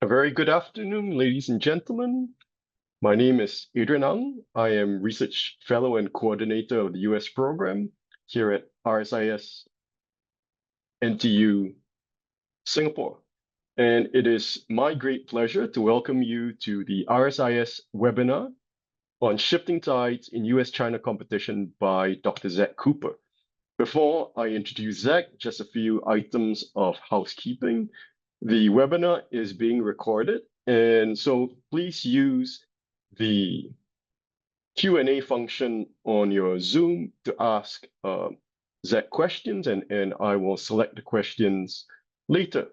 A very good afternoon, ladies and gentlemen. My name is Adrian Ang. I am Research Fellow and Coordinator of the US program here at RSIS NTU Singapore. And it is my great pleasure to welcome you to the RSIS webinar on Shifting Tides in US-China Competition by Dr. Zack Cooper. Before I introduce Zack, just a few items of housekeeping. The webinar is being recorded, and so please use the Q&A function on your Zoom to ask Zack questions, and I will select the questions later.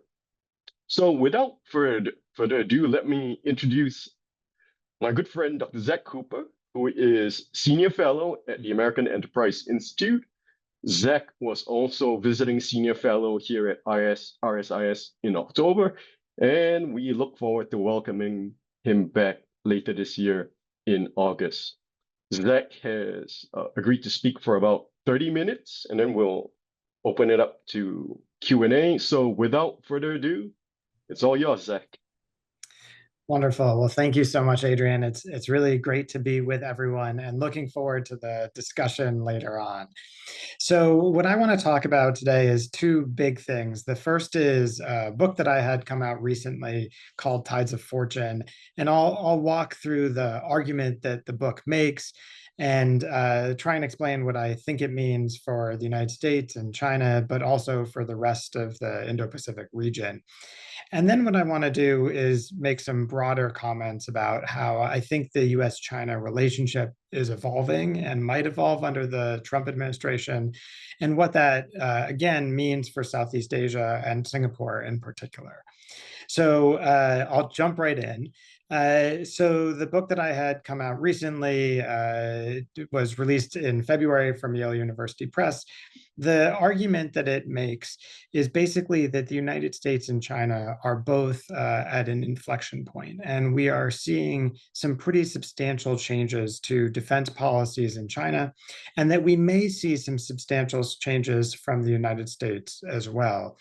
So without further ado, let me introduce my good friend, Dr. Zack Cooper, who is Senior Fellow at the American Enterprise Institute. Zack was also visiting Senior Fellow here at RSIS in October, and we look forward to welcoming him back later this year in August. Zack has agreed to speak for about 30 minutes, and then we'll open it up to Q&A. So without further ado, it's all yours, Zack. Wonderful. Well, thank you so much, Adrian. It's really great to be with everyone and looking forward to the discussion later on. So what I want to talk about today is two big things. The first is a book that I had come out recently called Tides of Fortune, and I'll walk through the argument that the book makes and try and explain what I think it means for the United States and China, but also for the rest of the Indo-Pacific region. And then what I want to do is make some broader comments about how I think the US-China relationship is evolving and might evolve under the Trump administration, and what that, again, means for Southeast Asia and Singapore in particular. So I'll jump right in. So the book that I had come out recently was released in February from Yale University Press. The argument that it makes is basically that the United States and China are both at an inflection point, and we are seeing some pretty substantial changes to defense policies in China, and that we may see some substantial changes from the United States as well.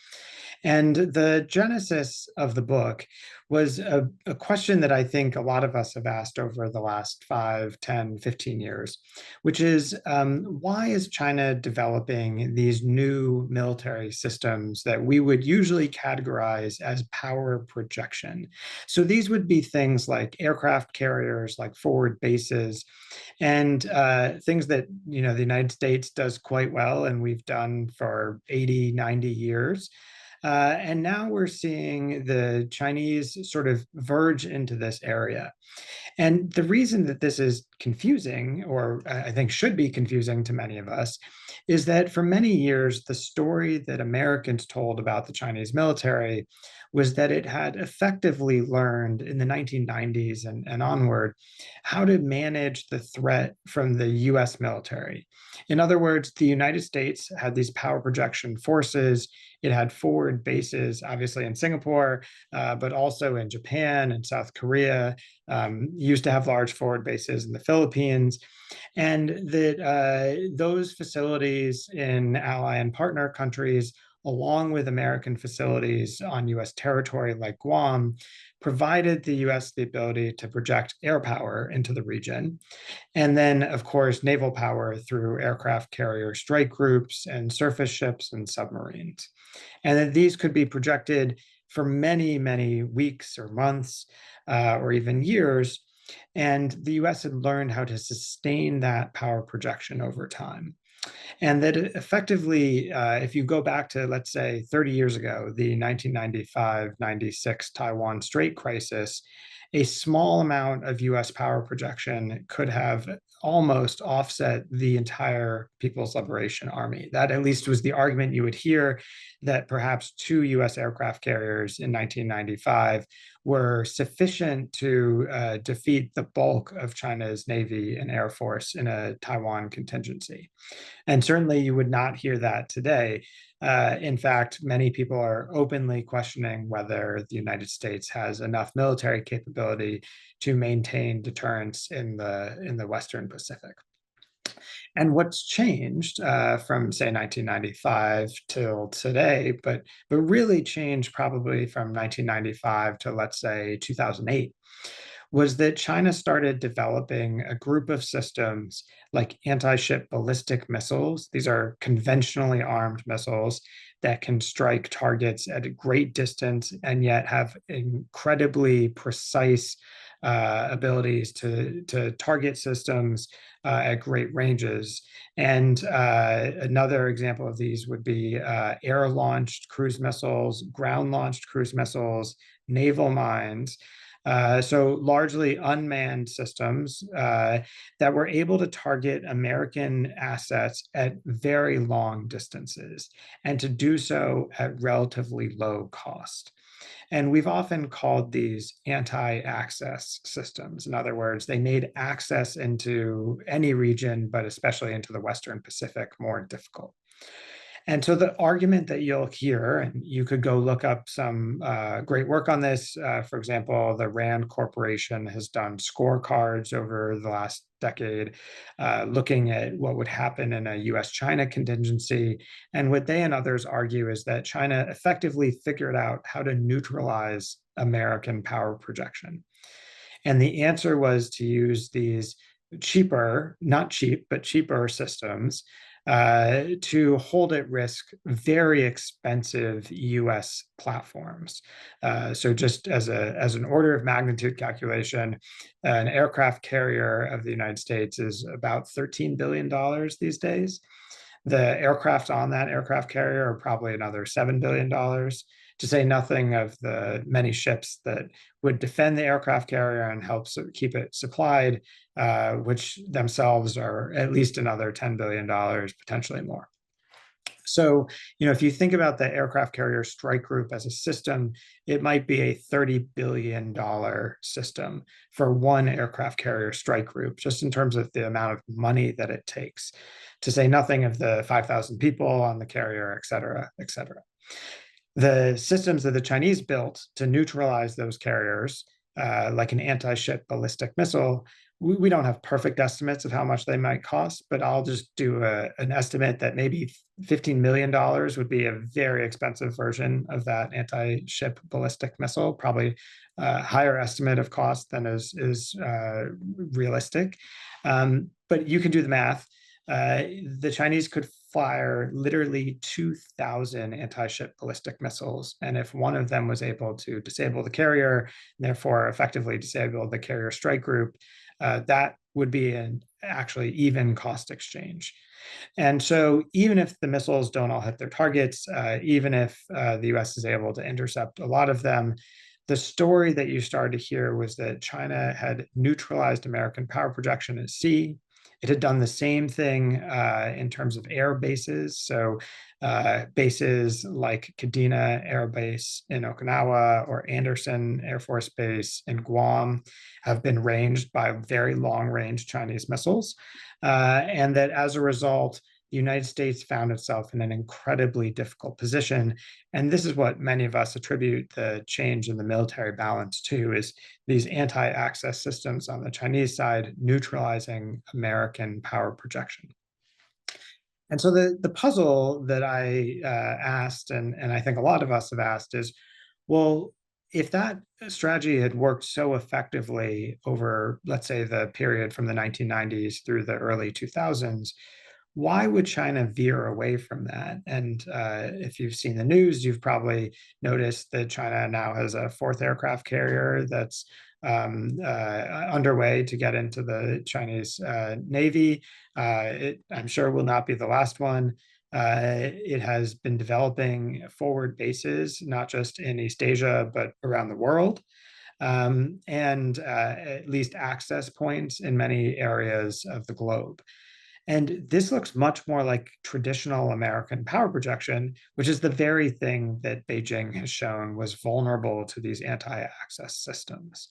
And the genesis of the book was a question that I think a lot of us have asked over the last 5, 10, 15 years, which is why is China developing these new military systems that we would usually categorize as power projection? So these would be things like aircraft carriers, like forward bases, and things that the United States does quite well and we've done for 80, 90 years. And now we're seeing the Chinese sort of verge into this area. And the reason that this is confusing, or I think should be confusing to many of us, is that for many years, the story that Americans told about the Chinese military was that it had effectively learned in the 1990s and onward how to manage the threat from the US military. In other words, the United States had these power projection forces. It had forward bases, obviously in Singapore, but also in Japan and South Korea. Used to have large forward bases in the Philippines, and that those facilities in ally and partner countries, along with American facilities on US territory like Guam, provided the US the ability to project air power into the region. And then, of course, naval power through aircraft carrier strike groups and surface ships and submarines. And that these could be projected for many, many weeks or months or even years. And the US had learned how to sustain that power projection over time. And that effectively, if you go back to, let's say, 30 years ago, the 1995-96 Taiwan Strait crisis, a small amount of US power projection could have almost offset the entire People's Liberation Army. That at least was the argument you would hear, that perhaps 2 US aircraft carriers in 1995 were sufficient to defeat the bulk of China's Navy and Air Force in a Taiwan contingency. And certainly you would not hear that today. In fact, many people are openly questioning whether the United States has enough military capability to maintain deterrence in the Western Pacific. And what's changed from, say, 1995 till today, but really changed probably from 1995 to, let's say, 2008, was that China started developing a group of systems like anti-ship ballistic missiles. These are conventionally armed missiles that can strike targets at a great distance and yet have incredibly precise abilities to target systems at great ranges. And another example of these would be air-launched cruise missiles, ground-launched cruise missiles, naval mines. So largely unmanned systems that were able to target American assets at very long distances and to do so at relatively low cost. And we've often called these anti-access systems. In other words, they made access into any region, but especially into the Western Pacific, more difficult. And so the argument that you'll hear, and you could go look up some great work on this. For example, the RAND Corporation has done scorecards over the last decade, looking at what would happen in a US-China contingency. And what they and others argue is that China effectively figured out how to neutralize American power projection. And the answer was to use these cheaper, not cheap, but cheaper systems to hold at risk very expensive US platforms. So just as an order of magnitude calculation, an aircraft carrier of the United States is about $13 billion these days. The aircraft on that aircraft carrier are probably another $7 billion, to say nothing of the many ships that would defend the aircraft carrier and help keep it supplied, which themselves are at least another $10 billion, potentially more. So, if you think about the aircraft carrier strike group as a system, it might be a $30 billion system for one aircraft carrier strike group, just in terms of the amount of money that it takes, to say nothing of the 5,000 people on the carrier, et cetera, et cetera. The systems that the Chinese built to neutralize those carriers, like an anti-ship ballistic missile, we don't have perfect estimates of how much they might cost, but I'll just do an estimate that maybe $15 million would be a very expensive version of that anti-ship ballistic missile, probably a higher estimate of cost than is realistic. But you can do the math. The Chinese could fire literally 2,000 anti-ship ballistic missiles. And if one of them was able to disable the carrier, and therefore effectively disable the carrier strike group, that would be an actually even cost exchange. And so even if the missiles don't all hit their targets, even if the US is able to intercept a lot of them, the story that you started to hear was that China had neutralized American power projection at sea. It had done the same thing in terms of air bases. So bases like Kadena Air Base in Okinawa or Andersen Air Force Base in Guam have been ranged by very long-range Chinese missiles. And that as a result, the United States found itself in an incredibly difficult position. And this is what many of us attribute the change in the military balance to, is these anti-access systems on the Chinese side neutralizing American power projection. And so the puzzle that I asked, and I think a lot of us have asked, is, well, if that strategy had worked so effectively over, let's say, the period from the 1990s through the early 2000s, why would China veer away from that? And if you've seen the news, you've probably noticed that China now has a fourth aircraft carrier that's underway to get into the Chinese Navy. I'm sure will not be the last one. It has been developing forward bases, not just in East Asia, but around the world. And at least access points in many areas of the globe. And this looks much more like traditional American power projection, which is the very thing that Beijing has shown was vulnerable to these anti-access systems.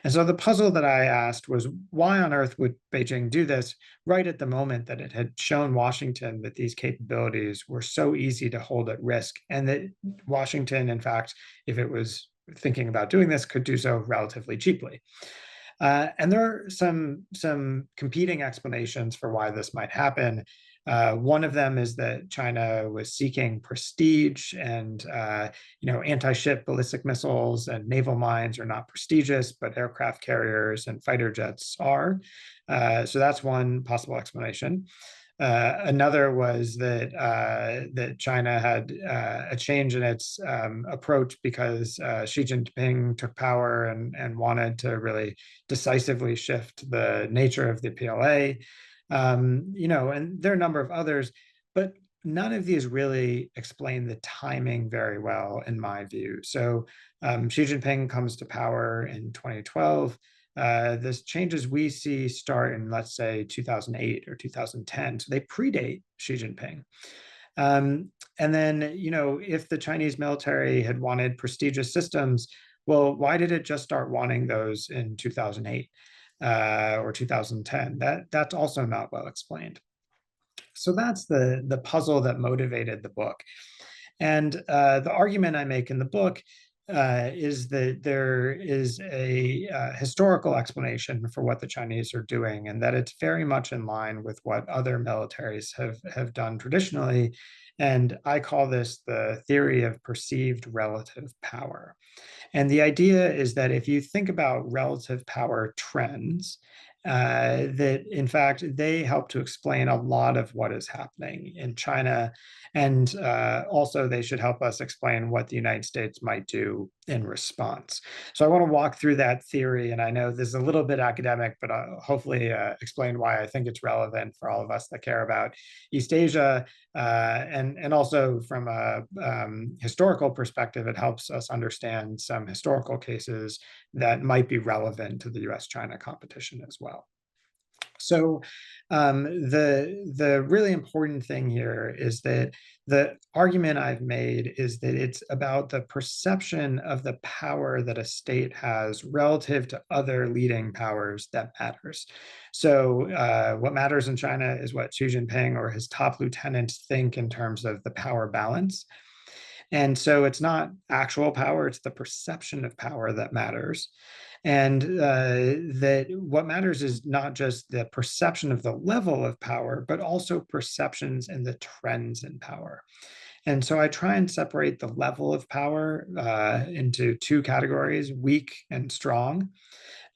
And so the puzzle that I asked was, why on earth would Beijing do this right at the moment that it had shown Washington that these capabilities were so easy to hold at risk, and that Washington, in fact, if it was thinking about doing this, could do so relatively cheaply? And there are some competing explanations for why this might happen. One of them is that China was seeking prestige, and anti-ship ballistic missiles and naval mines are not prestigious, but aircraft carriers and fighter jets are. So that's one possible explanation. Another was that China had a change in its approach because Xi Jinping took power and wanted to really decisively shift the nature of the PLA. And there are a number of others, but none of these really explain the timing very well, in my view. So Xi Jinping comes to power in 2012. The changes we see start in, let's say, 2008 or 2010. So they predate Xi Jinping. And then, if the Chinese military had wanted prestigious systems, well, why did it just start wanting those in 2008 or 2010? That's also not well explained. So that's the puzzle that motivated the book. And the argument I make in the book is that there is a historical explanation for what the Chinese are doing, and that it's very much in line with what other militaries have done traditionally. And I call this the theory of perceived relative power. And the idea is that if you think about relative power trends, that in fact they help to explain a lot of what is happening in China. And also, they should help us explain what the United States might do in response. So I want to walk through that theory. And I know this is a little bit academic, but I'll hopefully explain why I think it's relevant for all of us that care about East Asia. And also from a historical perspective, it helps us understand some historical cases that might be relevant to the US-China competition as well. So the really important thing here is that the argument I've made is that it's about the perception of the power that a state has relative to other leading powers that matters. So what matters in China is what Xi Jinping or his top lieutenants think in terms of the power balance. And so it's not actual power, it's the perception of power that matters. And that what matters is not just the perception of the level of power, but also perceptions and the trends in power. And so I try and separate the level of power into two categories, weak and strong.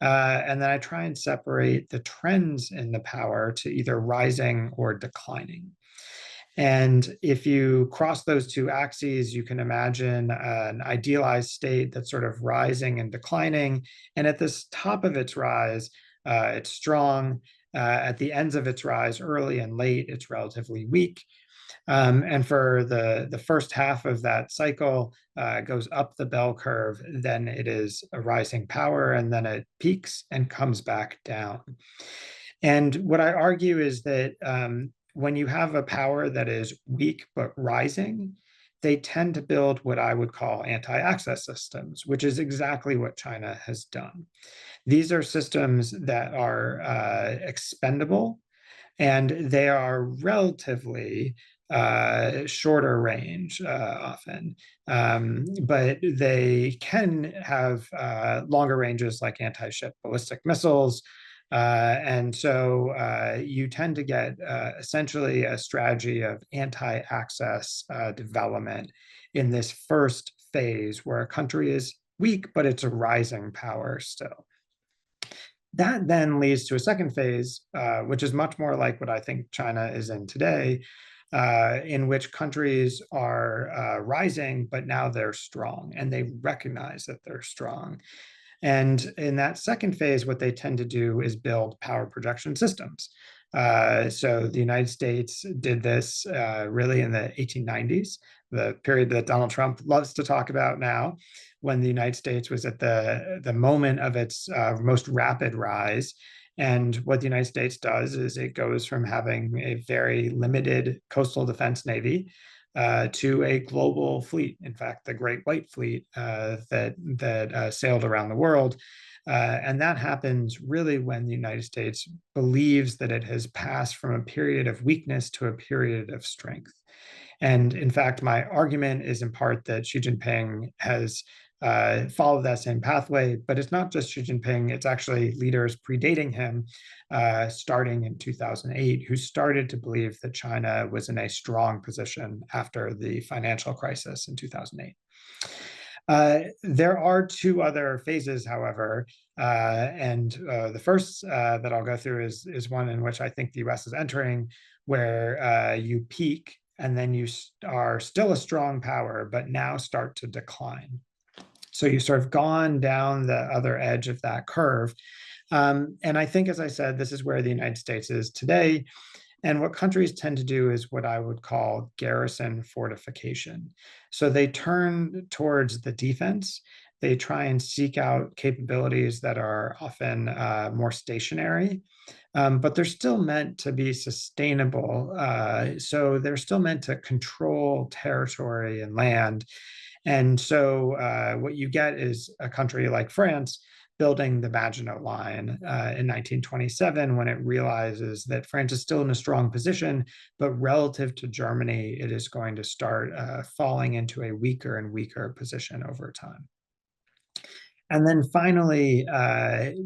And then I try and separate the trends in the power to either rising or declining. And if you cross those two axes, you can imagine an idealized state that's sort of rising and declining. And at this top of its rise, it's strong. At the ends of its rise, early and late, it's relatively weak. And for the first half of that cycle, goes up the bell curve, then it is a rising power, and then it peaks and comes back down. And what I argue is that when you have a power that is weak but rising, they tend to build what I would call anti-access systems, which is exactly what China has done. These are systems that are expendable, and they are relatively shorter range often, but they can have longer ranges like anti-ship ballistic missiles. And so you tend to get essentially a strategy of anti-access development in this first phase where a country is weak, but it's a rising power still. That then leads to a second phase, which is much more like what I think China is in today, in which countries are rising, but now they're strong and they recognize that they're strong. And in that second phase, what they tend to do is build power projection systems. So the United States did this really in the 1890s, the period that Donald Trump loves to talk about now, when the United States was at the moment of its most rapid rise. And what the United States does is it goes from having a very limited coastal defense navy to a global fleet. In fact, the Great White Fleet that sailed around the world. And that happens really when the United States believes that it has passed from a period of weakness to a period of strength. And in fact, my argument is in part that Xi Jinping has follow that same pathway. But it's not just Xi Jinping, it's actually leaders predating him, starting in 2008, who started to believe that China was in a strong position after the financial crisis in 2008. There are two other phases, however, and the first that I'll go through is one in which I think the US is entering, where you peak and then you are still a strong power, but now start to decline. So you've sort of gone down the other edge of that curve. And I think, as I said, this is where the United States is today. And what countries tend to do is what I would call garrison fortification. So they turn towards the defense. They try and seek out capabilities that are often more stationary, but they're still meant to be sustainable. So they're still meant to control territory and land. And so what you get is a country like France building the Maginot Line in 1927, when it realizes that France is still in a strong position, but relative to Germany, it is going to start falling into a weaker and weaker position over time. And then finally,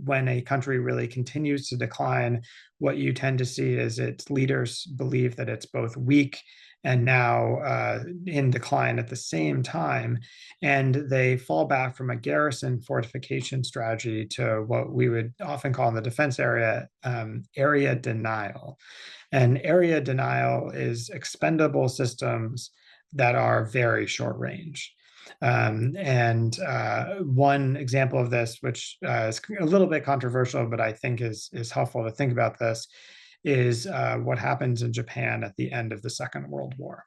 when a country really continues to decline, what you tend to see is its leaders believe that it's both weak and now in decline at the same time. And they fall back from a garrison fortification strategy to what we would often call in the defense area, area denial. And area denial is expendable systems that are very short range. And one example of this, which is a little bit controversial, but I think is helpful to think about this, is what happens in Japan at the end of the Second World War.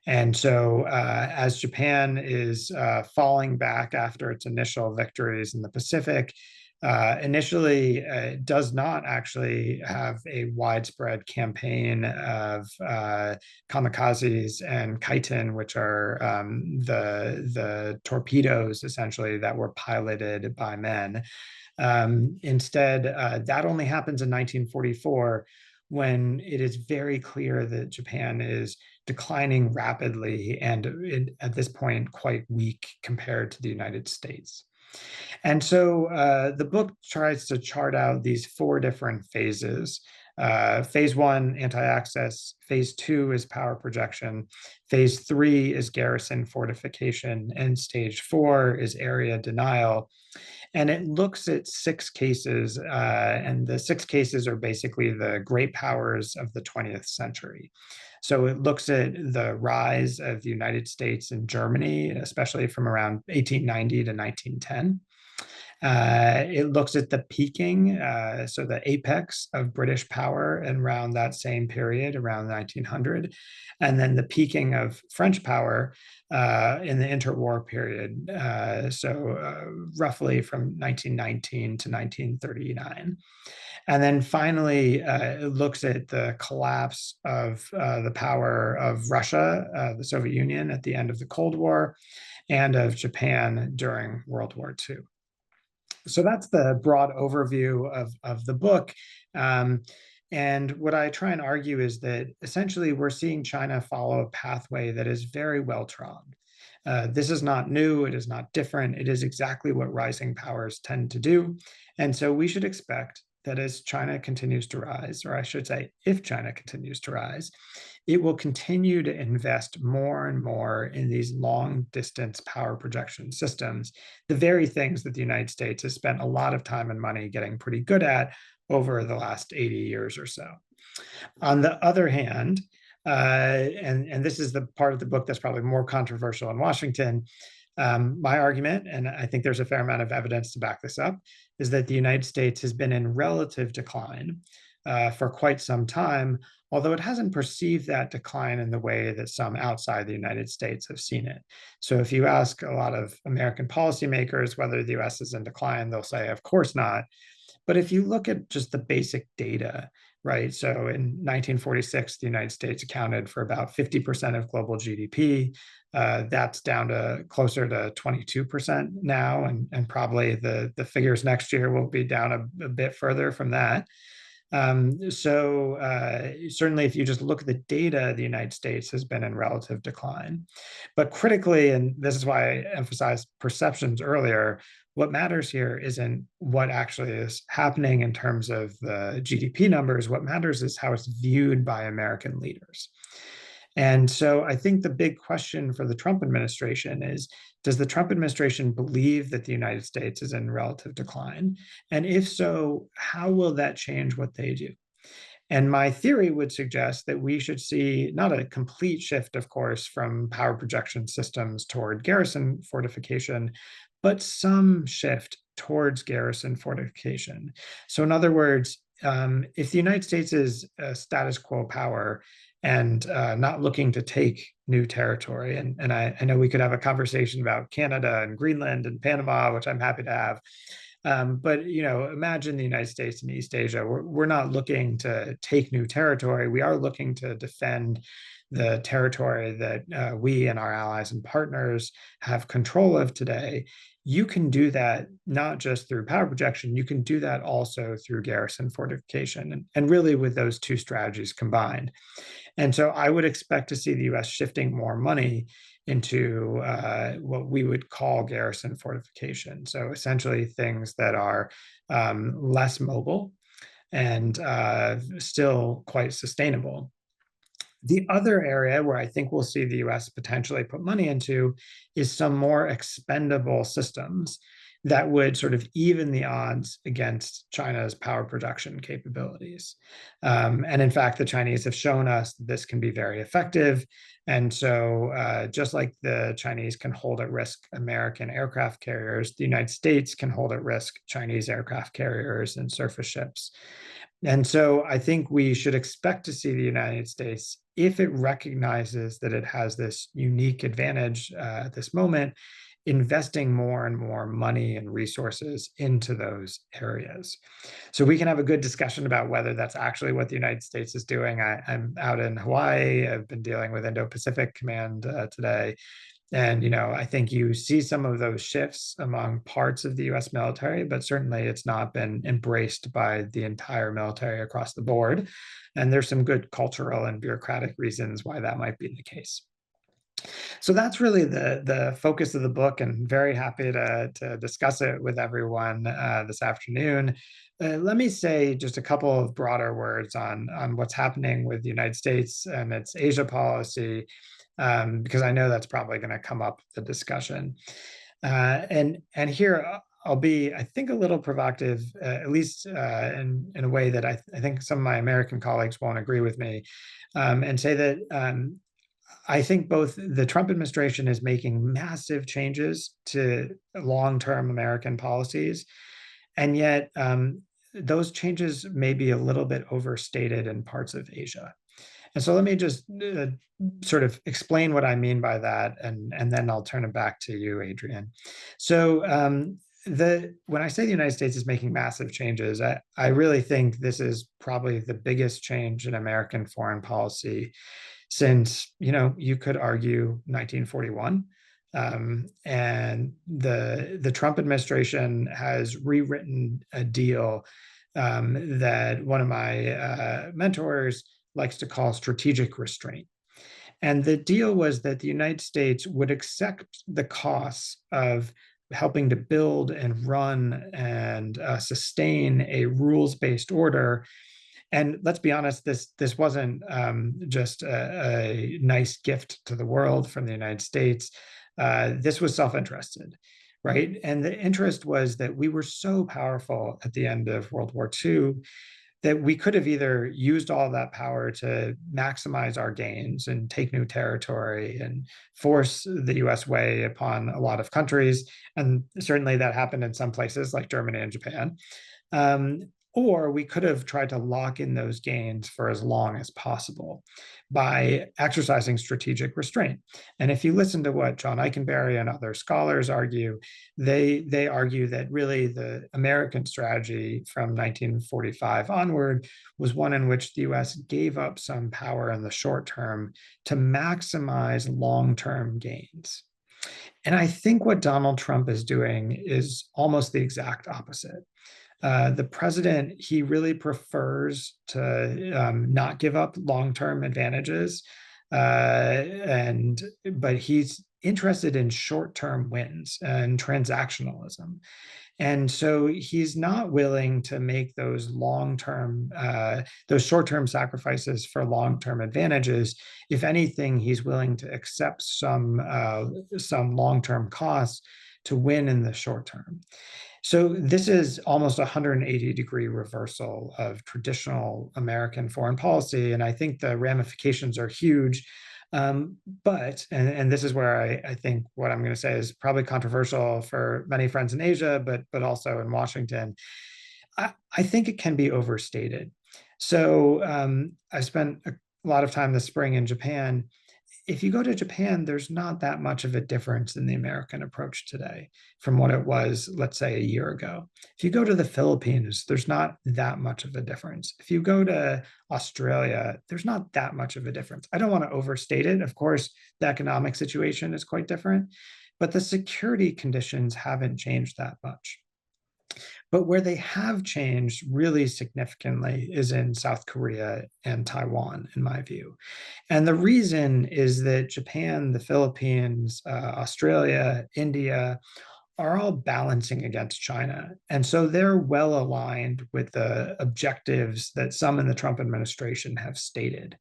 And so as Japan is falling back after its initial victories in the Pacific, initially it does not actually have a widespread campaign of kamikazes and kaiten, which are the torpedoes essentially that were piloted by men. Instead, that only happens in 1944, when it is very clear that Japan is declining rapidly and at this point quite weak compared to the United States. And so the book tries to chart out these four different phases. Phase one, anti-access. Phase two is power projection. Phase three is garrison fortification. And stage four is area denial. And it looks at six cases, and the six cases are basically the great powers of the 20th century. So it looks at the rise of the United States and Germany, especially from around 1890 to 1910. It looks at the peaking, so the apex of British power around that same period, around 1900, and then the peaking of French power in the interwar period, roughly from 1919 to 1939. And then finally, it looks at the collapse of the power of Russia, the Soviet Union at the end of the Cold War, and of Japan during World War II. So that's the broad overview of the book. And what I try and argue is that essentially we're seeing China follow a pathway that is very well trod. This is not new, it is not different, it is exactly what rising powers tend to do. And so we should expect that as China continues to rise, or I should say, if China continues to rise, it will continue to invest more and more in these long distance power projection systems, the very things that the United States has spent a lot of time and money getting pretty good at over the last 80 years or so. On the other hand, and this is the part of the book that's probably more controversial in Washington, my argument, and I think there's a fair amount of evidence to back this up, is that the United States has been in relative decline for quite some time, although it hasn't perceived that decline in the way that some outside the United States have seen it. So if you ask a lot of American policymakers whether the US is in decline, they'll say, of course not. But if you look at just the basic data, right? So in 1946, the United States accounted for about 50% of global GDP. That's down to closer to 22% now, and probably the figures next year will be down a bit further from that. Certainly, if you just look at the data, the United States has been in relative decline. But critically, and this is why I emphasized perceptions earlier, what matters here isn't what actually is happening in terms of the GDP numbers. What matters is how it's viewed by American leaders. And so I think the big question for the Trump administration is, does the Trump administration believe that the United States is in relative decline? And if so, how will that change what they do? And my theory would suggest that we should see not a complete shift, of course, from power projection systems toward garrison fortification, but some shift towards garrison fortification. So, in other words, if the United States is a status quo power and not looking to take new territory, and I know we could have a conversation about Canada and Greenland and Panama, which I'm happy to have. But imagine the United States and East Asia. We're not looking to take new territory. We are looking to defend the territory that we and our allies and partners have control of today. You can do that not just through power projection, you can do that also through garrison fortification, and really with those two strategies combined. And so I would expect to see the US shifting more money into what we would call garrison fortification. So essentially things that are less mobile and still quite sustainable. The other area where I think we'll see the US potentially put money into is some more expendable systems that would sort of even the odds against China's power production capabilities. And in fact, the Chinese have shown us that this can be very effective. And so, just like the Chinese can hold at risk American aircraft carriers, the United States can hold at risk Chinese aircraft carriers and surface ships. And so I think we should expect to see the United States, if it recognizes that it has this unique advantage at this moment, investing more and more money and resources into those areas. So we can have a good discussion about whether that's actually what the United States is doing. I'm out in Hawaii. I've been dealing with Indo-Pacific Command today. And I think you see some of those shifts among parts of the US military, but certainly it's not been embraced by the entire military across the board. And there's some good cultural and bureaucratic reasons why that might be the case. So that's really the focus of the book, and very happy to discuss it with everyone this afternoon. Let me say just a couple of broader words on what's happening with the United States and its Asia policy, because I know that's probably going to come up the discussion. And here I'll be, I think, a little provocative, at least in a way that I think some of my American colleagues won't agree with me, and say that I think both the Trump administration is making massive changes to long-term American policies, and yet those changes may be a little bit overstated in parts of Asia. And so let me just sort of explain what I mean by that, and then I'll turn it back to you, Adrian. So when I say the United States is making massive changes, I really think this is probably the biggest change in American foreign policy since, you could argue 1941. And the Trump administration has rewritten a deal that one of my mentors likes to call strategic restraint. And the deal was that the United States would accept the costs of helping to build and run and sustain a rules-based order. And let's be honest, this wasn't just a nice gift to the world from the United States. This was self-interested, right? And the interest was that we were so powerful at the end of World War II that we could have either used all that power to maximize our gains and take new territory and force the US way upon a lot of countries. And certainly that happened in some places like Germany and Japan. Or we could have tried to lock in those gains for as long as possible by exercising strategic restraint. And if you listen to what John Eikenberry and other scholars argue, they argue that really the American strategy from 1945 onward was one in which the US gave up some power in the short term to maximize long-term gains. And I think what Donald Trump is doing is almost the exact opposite. The president, he really prefers to not give up long-term advantages, but he's interested in short-term wins and transactionalism. And so he's not willing to make those short-term sacrifices for long-term advantages. If anything, he's willing to accept some long-term costs to win in the short term. So this is almost a 180-degree reversal of traditional American foreign policy, and I think the ramifications are huge. And this is where I think what I'm going to say is probably controversial for many friends in Asia, but also in Washington. I think it can be overstated. So I spent a lot of time this spring in Japan. If you go to Japan, there's not that much of a difference in the American approach today from what it was, let's say, a year ago. If you go to the Philippines, there's not that much of a difference. If you go to Australia, there's not that much of a difference. I don't want to overstate it. Of course, the economic situation is quite different, but the security conditions haven't changed that much. But where they have changed really significantly is in South Korea and Taiwan, in my view. And the reason is that Japan, the Philippines, Australia, India are all balancing against China. And so they're well aligned with the objectives that some in the Trump administration have stated.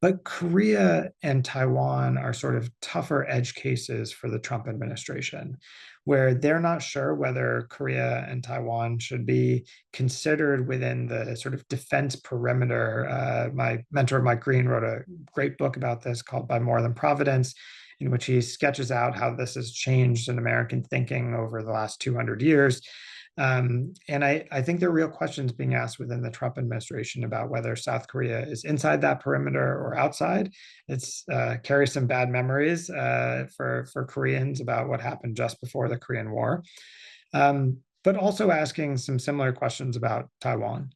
But Korea and Taiwan are sort of tougher edge cases for the Trump administration, where they're not sure whether Korea and Taiwan should be considered within the sort of defense perimeter. My mentor, Mike Green, wrote a great book about this called By More Than Providence, in which he sketches out how this has changed in American thinking over the last 200 years. And I think there are real questions being asked within the Trump administration about whether South Korea is inside that perimeter or outside. It's carries some bad memories for Koreans about what happened just before the Korean War, but also asking some similar questions about Taiwan,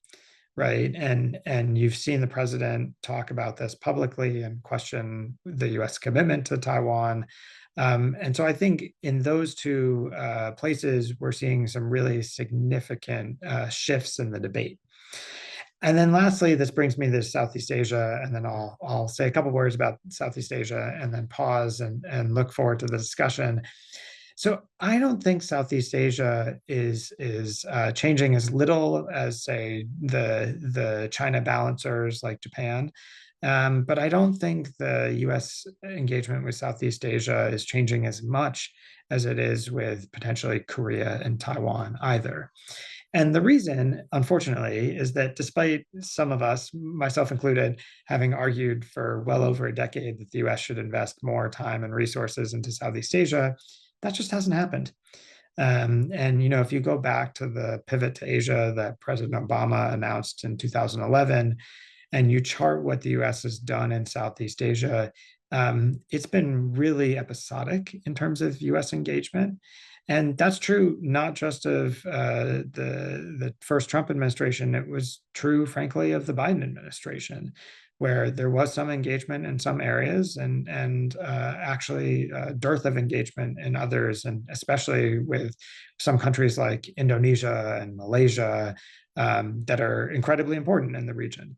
right? And you've seen the president talk about this publicly and question the U.S. commitment to Taiwan. And so I think in those two places, we're seeing some really significant shifts in the debate. And then lastly, this brings me to Southeast Asia, and then I'll say a couple words about Southeast Asia and then pause and look forward to the discussion. So I don't think Southeast Asia is changing as little as, say, the China balancers like Japan. But I don't think the U.S. engagement with Southeast Asia is changing as much as it is with potentially Korea and Taiwan either. And the reason, unfortunately, is that despite some of us, myself included, having argued for well over a decade that the US should invest more time and resources into Southeast Asia, that just hasn't happened. And if you go back to the pivot to Asia that President Obama announced in 2011, and you chart what the US has done in Southeast Asia, it's been really episodic in terms of US engagement. And that's true not just of the first Trump administration. It was true, frankly, of the Biden administration, where there was some engagement in some areas and actually dearth of engagement in others, and especially with some countries like Indonesia and Malaysia that are incredibly important in the region.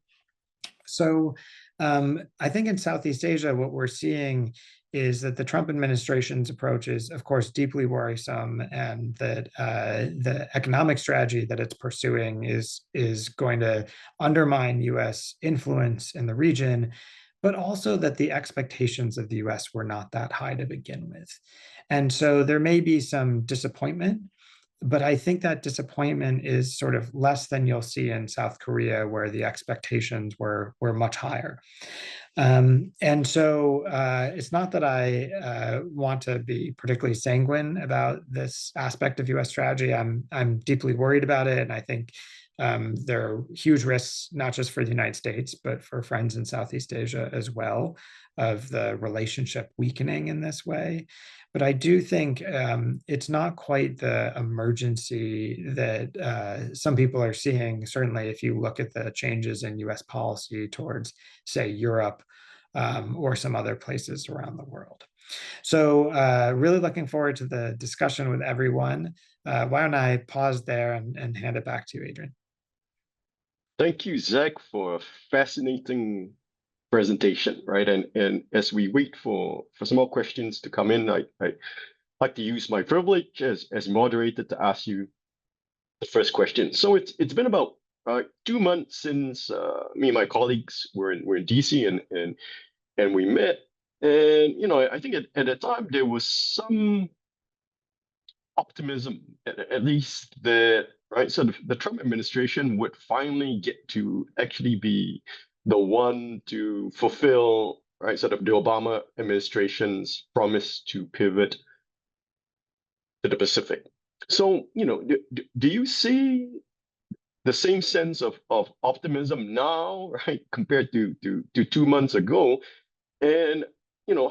So I think in Southeast Asia, what we're seeing is that the Trump administration's approach is, of course, deeply worrisome, and that the economic strategy that it's pursuing is going to undermine U.S. influence in the region, but also that the expectations of the U.S. were not that high to begin with. And so there may be some disappointment, but I think that disappointment is sort of less than you'll see in South Korea, where the expectations were much higher. And so it's not that I want to be particularly sanguine about this aspect of U.S. strategy. I'm deeply worried about it, and I think there are huge risks, not just for the United States, but for friends in Southeast Asia as well, of the relationship weakening in this way. But I do think it's not quite the emergency that some people are seeing, certainly if you look at the changes in US policy towards, say, Europe or some other places around the world. So really looking forward to the discussion with everyone. Why don't I pause there and hand it back to you, Adrian? Thank you, Zach, for a fascinating presentation, right? And as we wait for some more questions to come in, I like to use my privilege as moderator to ask you the first question. So it's been about 2 months since me and my colleagues were in DC and we met. And I think at the time there was some optimism, at least that right. So the Trump administration would finally get to actually be the one to fulfill right sort of the Obama administration's promise to pivot to the Pacific. So do you see the same sense of optimism now, right, compared to 2 months ago? And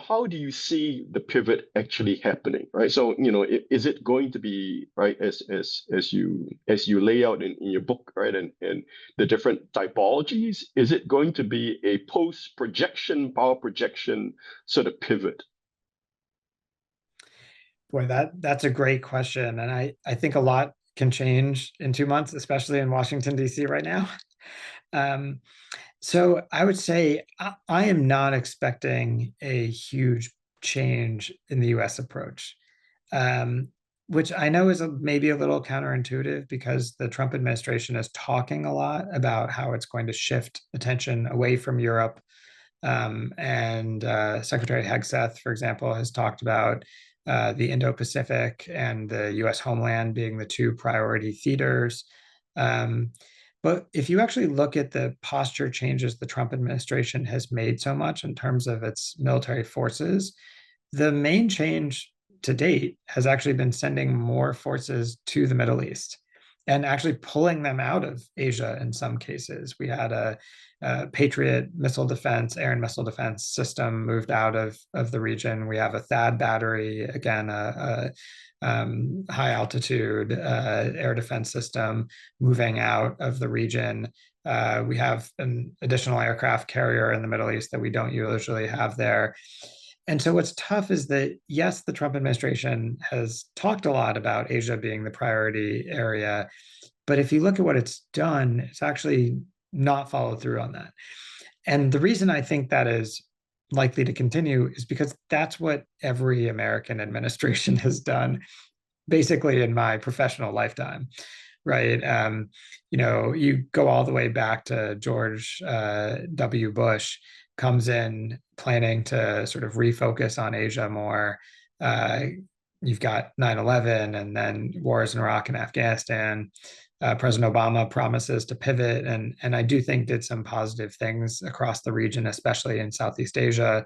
how do you see the pivot actually happening, right? So, is it going to be right as you lay out in your book, right, and the different typologies? Is it going to be a post-projection, power projection sort of pivot? Boy, that's a great question. And I think a lot can change in 2 months, especially in Washington, D.C. right now. Um, so I would say I am not expecting a huge change in the US approach, um, which I know is maybe a little counterintuitive because the Trump administration is talking a lot about how it's going to shift attention away from Europe. And Secretary Hegseth, for example, has talked about the Indo-Pacific and the US homeland being the two priority theaters. Um, but if you actually look at the posture changes the Trump administration has made so much in terms of its military forces, the main change to date has actually been sending more forces to the Middle East and actually pulling them out of Asia in some cases. We had a Patriot missile defense, air and missile defense system moved out of the region. We have a THAAD battery, again, a high altitude air defense system moving out of the region. We have an additional aircraft carrier in the Middle East that we don't usually have there. And so what's tough is that, yes, the Trump administration has talked a lot about Asia being the priority area, but if you look at what it's done, it's actually not followed through on that. And the reason I think that is likely to continue is because that's what every American administration has done basically in my professional lifetime, right? You go all the way back to George W. Bush comes in planning to sort of refocus on Asia more. Uh, you've got 9/11 and then wars in Iraq and Afghanistan. President Obama promises to pivot, and I do think did some positive things across the region, especially in Southeast Asia.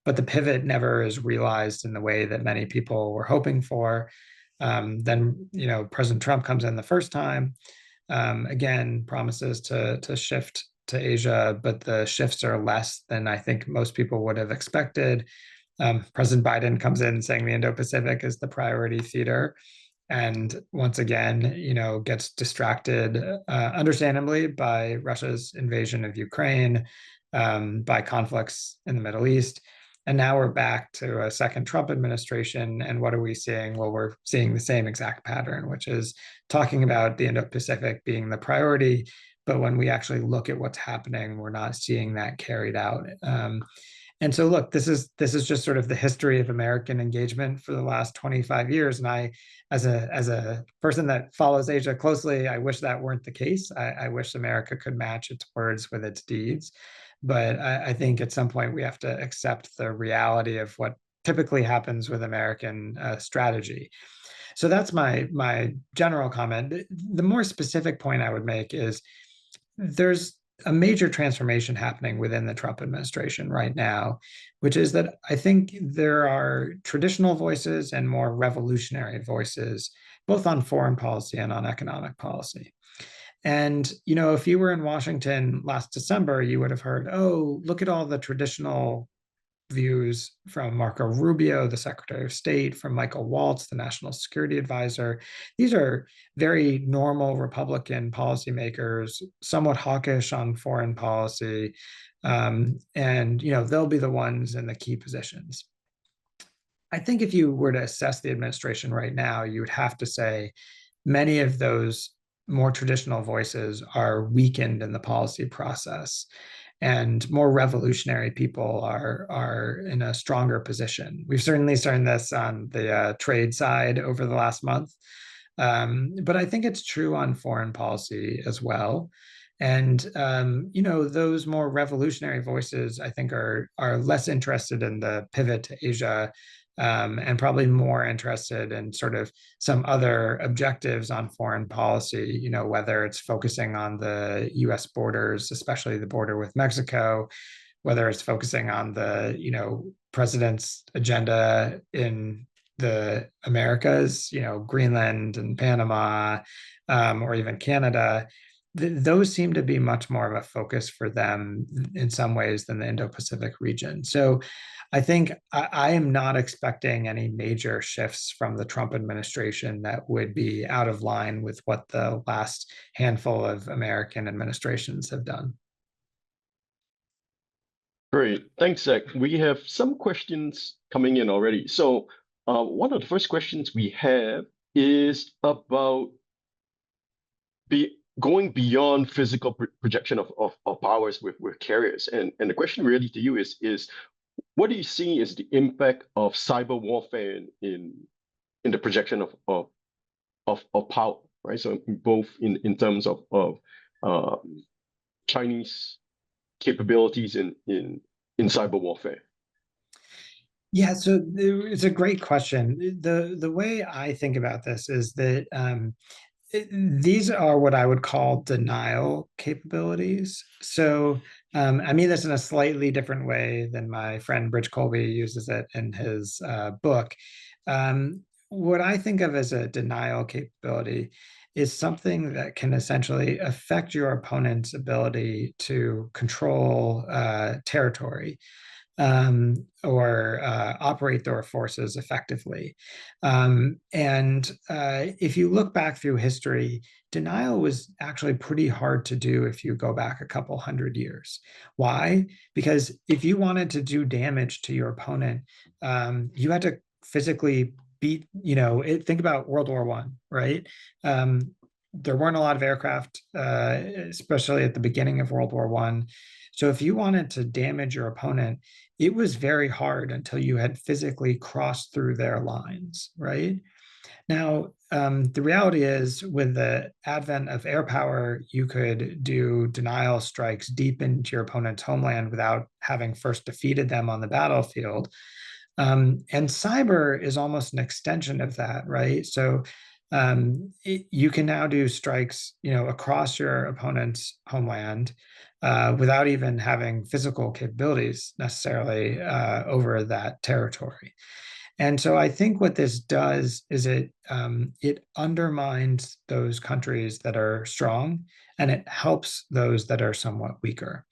But the pivot never is realized in the way that many people were hoping for. Then, President Trump comes in the first time, again, promises to shift to Asia, but the shifts are less than I think most people would have expected. President Biden comes in saying the Indo-Pacific is the priority theater. And once again, gets distracted, understandably, by Russia's invasion of Ukraine, by conflicts in the Middle East. And now we're back to a second Trump administration. And what are we seeing? Well, we're seeing the same exact pattern, which is talking about the Indo-Pacific being the priority. But when we actually look at what's happening, we're not seeing that carried out. And so, look, this is just sort of the history of American engagement for the last 25 years. And I, as a person that follows Asia closely, I wish that weren't the case. I wish America could match its words with its deeds. But I think at some point we have to accept the reality of what typically happens with American strategy. So that's my general comment. The more specific point I would make is there's a major transformation happening within the Trump administration right now, which is that I think there are traditional voices and more revolutionary voices, both on foreign policy and on economic policy. And, if you were in Washington last December, you would have heard, oh, look at all the traditional views from Marco Rubio, the Secretary of State, from Michael Waltz, the National Security Advisor. These are very normal Republican policymakers, somewhat hawkish on foreign policy. And, they'll be the ones in the key positions. I think if you were to assess the administration right now, you would have to say many of those more traditional voices are weakened in the policy process, and more revolutionary people are in a stronger position. We've certainly seen this on the trade side over the last month, but I think it's true on foreign policy as well. And those more revolutionary voices, I think, are less interested in the pivot to Asia, and probably more interested in sort of some other objectives on foreign policy. Whether it's focusing on the U.S. borders, especially the border with Mexico, whether it's focusing on the president's agenda in the Americas, Greenland and Panama, or even Canada. Those seem to be much more of a focus for them in some ways than the Indo-Pacific region. So I think I am not expecting any major shifts from the Trump administration that would be out of line with what the last handful of American administrations have done. Great. Thanks, Zach. We have some questions coming in already. So one of the first questions we have is about going beyond physical projection of powers with carriers. And the question really to you is what do you see as the impact of cyber warfare in the projection of power, right? So both in terms of Chinese capabilities in cyber warfare. Yeah, so it's a great question. The way I think about this is that these are what I would call denial capabilities. So I mean this in a slightly different way than my friend Bridge Colby uses it in his book. What I think of as a denial capability is something that can essentially affect your opponent's ability to control territory, or operate their forces effectively. And if you look back through history, denial was actually pretty hard to do if you go back a couple hundred years. Why? Because if you wanted to do damage to your opponent, you had to physically beat, think about World War I, right? There weren't a lot of aircraft, especially at the beginning of World War I. So if you wanted to damage your opponent, it was very hard until you had physically crossed through their lines, right? Now, the reality is, with the advent of air power, you could do denial strikes deep into your opponent's homeland without having first defeated them on the battlefield. And cyber is almost an extension of that, right? So you can now do strikes, across your opponent's homeland, without even having physical capabilities necessarily over that territory. And so I think what this does is it undermines those countries that are strong, and it helps those that are somewhat weaker.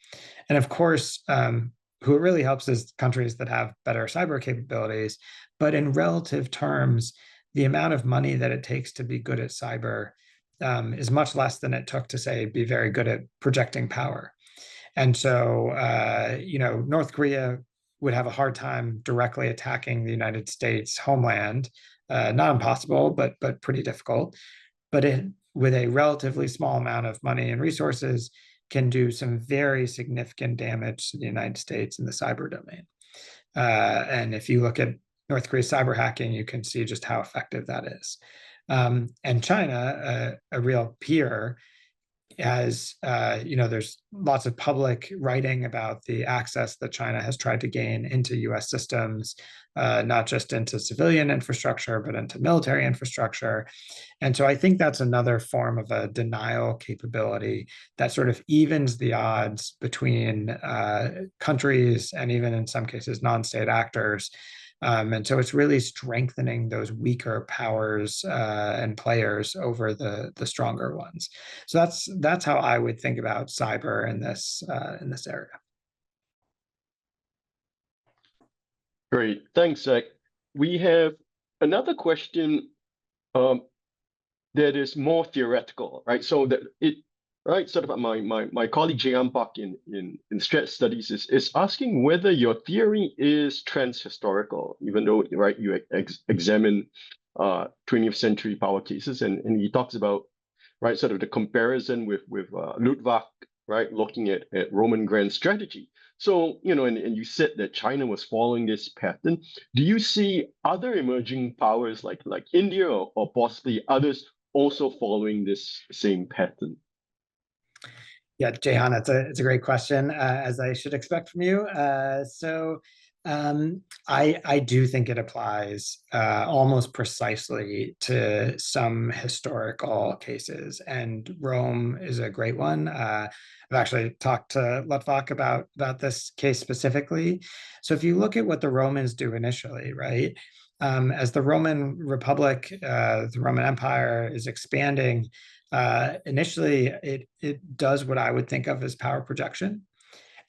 And of course, who it really helps is countries that have better cyber capabilities. But in relative terms, the amount of money that it takes to be good at cyber is much less than it took to, say, be very good at projecting power. And so, North Korea would have a hard time directly attacking the United States homeland. Not impossible, but pretty difficult. But with a relatively small amount of money and resources, can do some very significant damage to the United States in the cyber domain. And if you look at North Korea's cyber hacking, you can see just how effective that is. And China, a real peer, as there's lots of public writing about the access that China has tried to gain into US systems, not just into civilian infrastructure, but into military infrastructure. And so I think that's another form of a denial capability that sort of evens the odds between countries, and even in some cases non-state actors. And so it's really strengthening those weaker powers and players over the stronger ones. So that's how I would think about cyber in this area. Great. Thanks, Zach. We have another question that is more theoretical, right? So that right? Sort of my colleague Jay Ampak in Stretch Studies is asking whether your theory is transhistorical, even though, right, you examine 20th century power cases, and he talks about, right, sort of the comparison with Luttwak, right, looking at Roman grand strategy. So, and you said that China was following this pattern. Do you see other emerging powers like India or possibly others also following this same pattern? Yeah, Jehan, it's a great question, as I should expect from you. I do think it applies almost precisely to some historical cases, and Rome is a great one. I've actually talked to Luttwak about this case specifically. So if you look at what the Romans do initially, right? As the Roman Republic, the Roman Empire is expanding, initially it does what I would think of as power projection.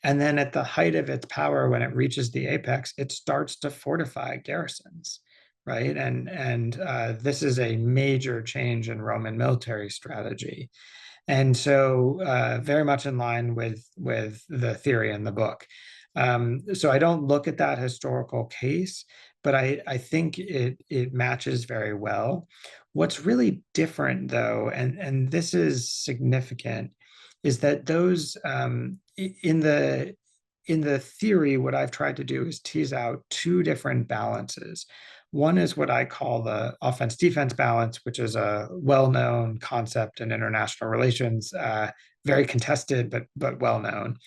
And then at the height of its power, when it reaches the apex, it starts to fortify garrisons, right? And this is a major change in Roman military strategy. And so very much in line with the theory in the book. So I don't look at that historical case, but I think it matches very well. What's really different, though, and this is significant, is that those in the theory, what I've tried to do is tease out two different balances. One is what I call the offense-defense balance, which is a well-known concept in international relations, very contested but well-known.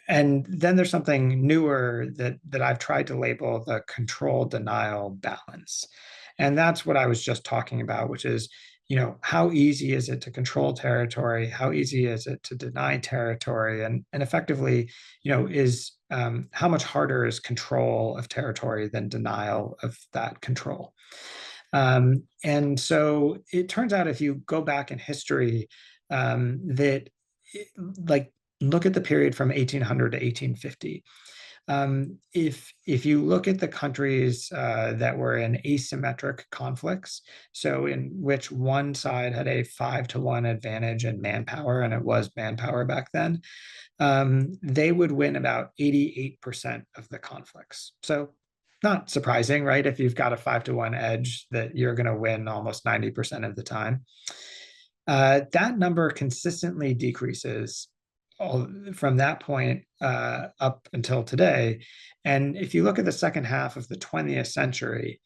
And then there's something newer that I've tried to label the control denial balance. And that's what I was just talking about, which is, how easy is it to control territory? How easy is it to deny territory? And effectively, is how much harder is control of territory than denial of that control? And so it turns out, if you go back in history, that like look at the period from 1800 to 1850. If you look at the countries that were in asymmetric conflicts, so in which one side had a 5-to-1 advantage in manpower, and it was manpower back then, they would win about 88% of the conflicts. So not surprising, right? If you've got a 5-to-1 edge, that you're going to win almost 90% of the time. That number consistently decreases from that point up until today. And if you look at the second half of the 20th century,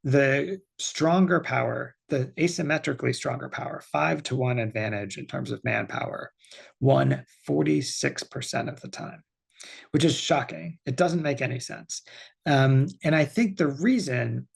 the stronger power, the asymmetrically stronger power, 5-to-1 advantage in terms of manpower, won 46% of the time, which is shocking. It doesn't make any sense. And I think the reason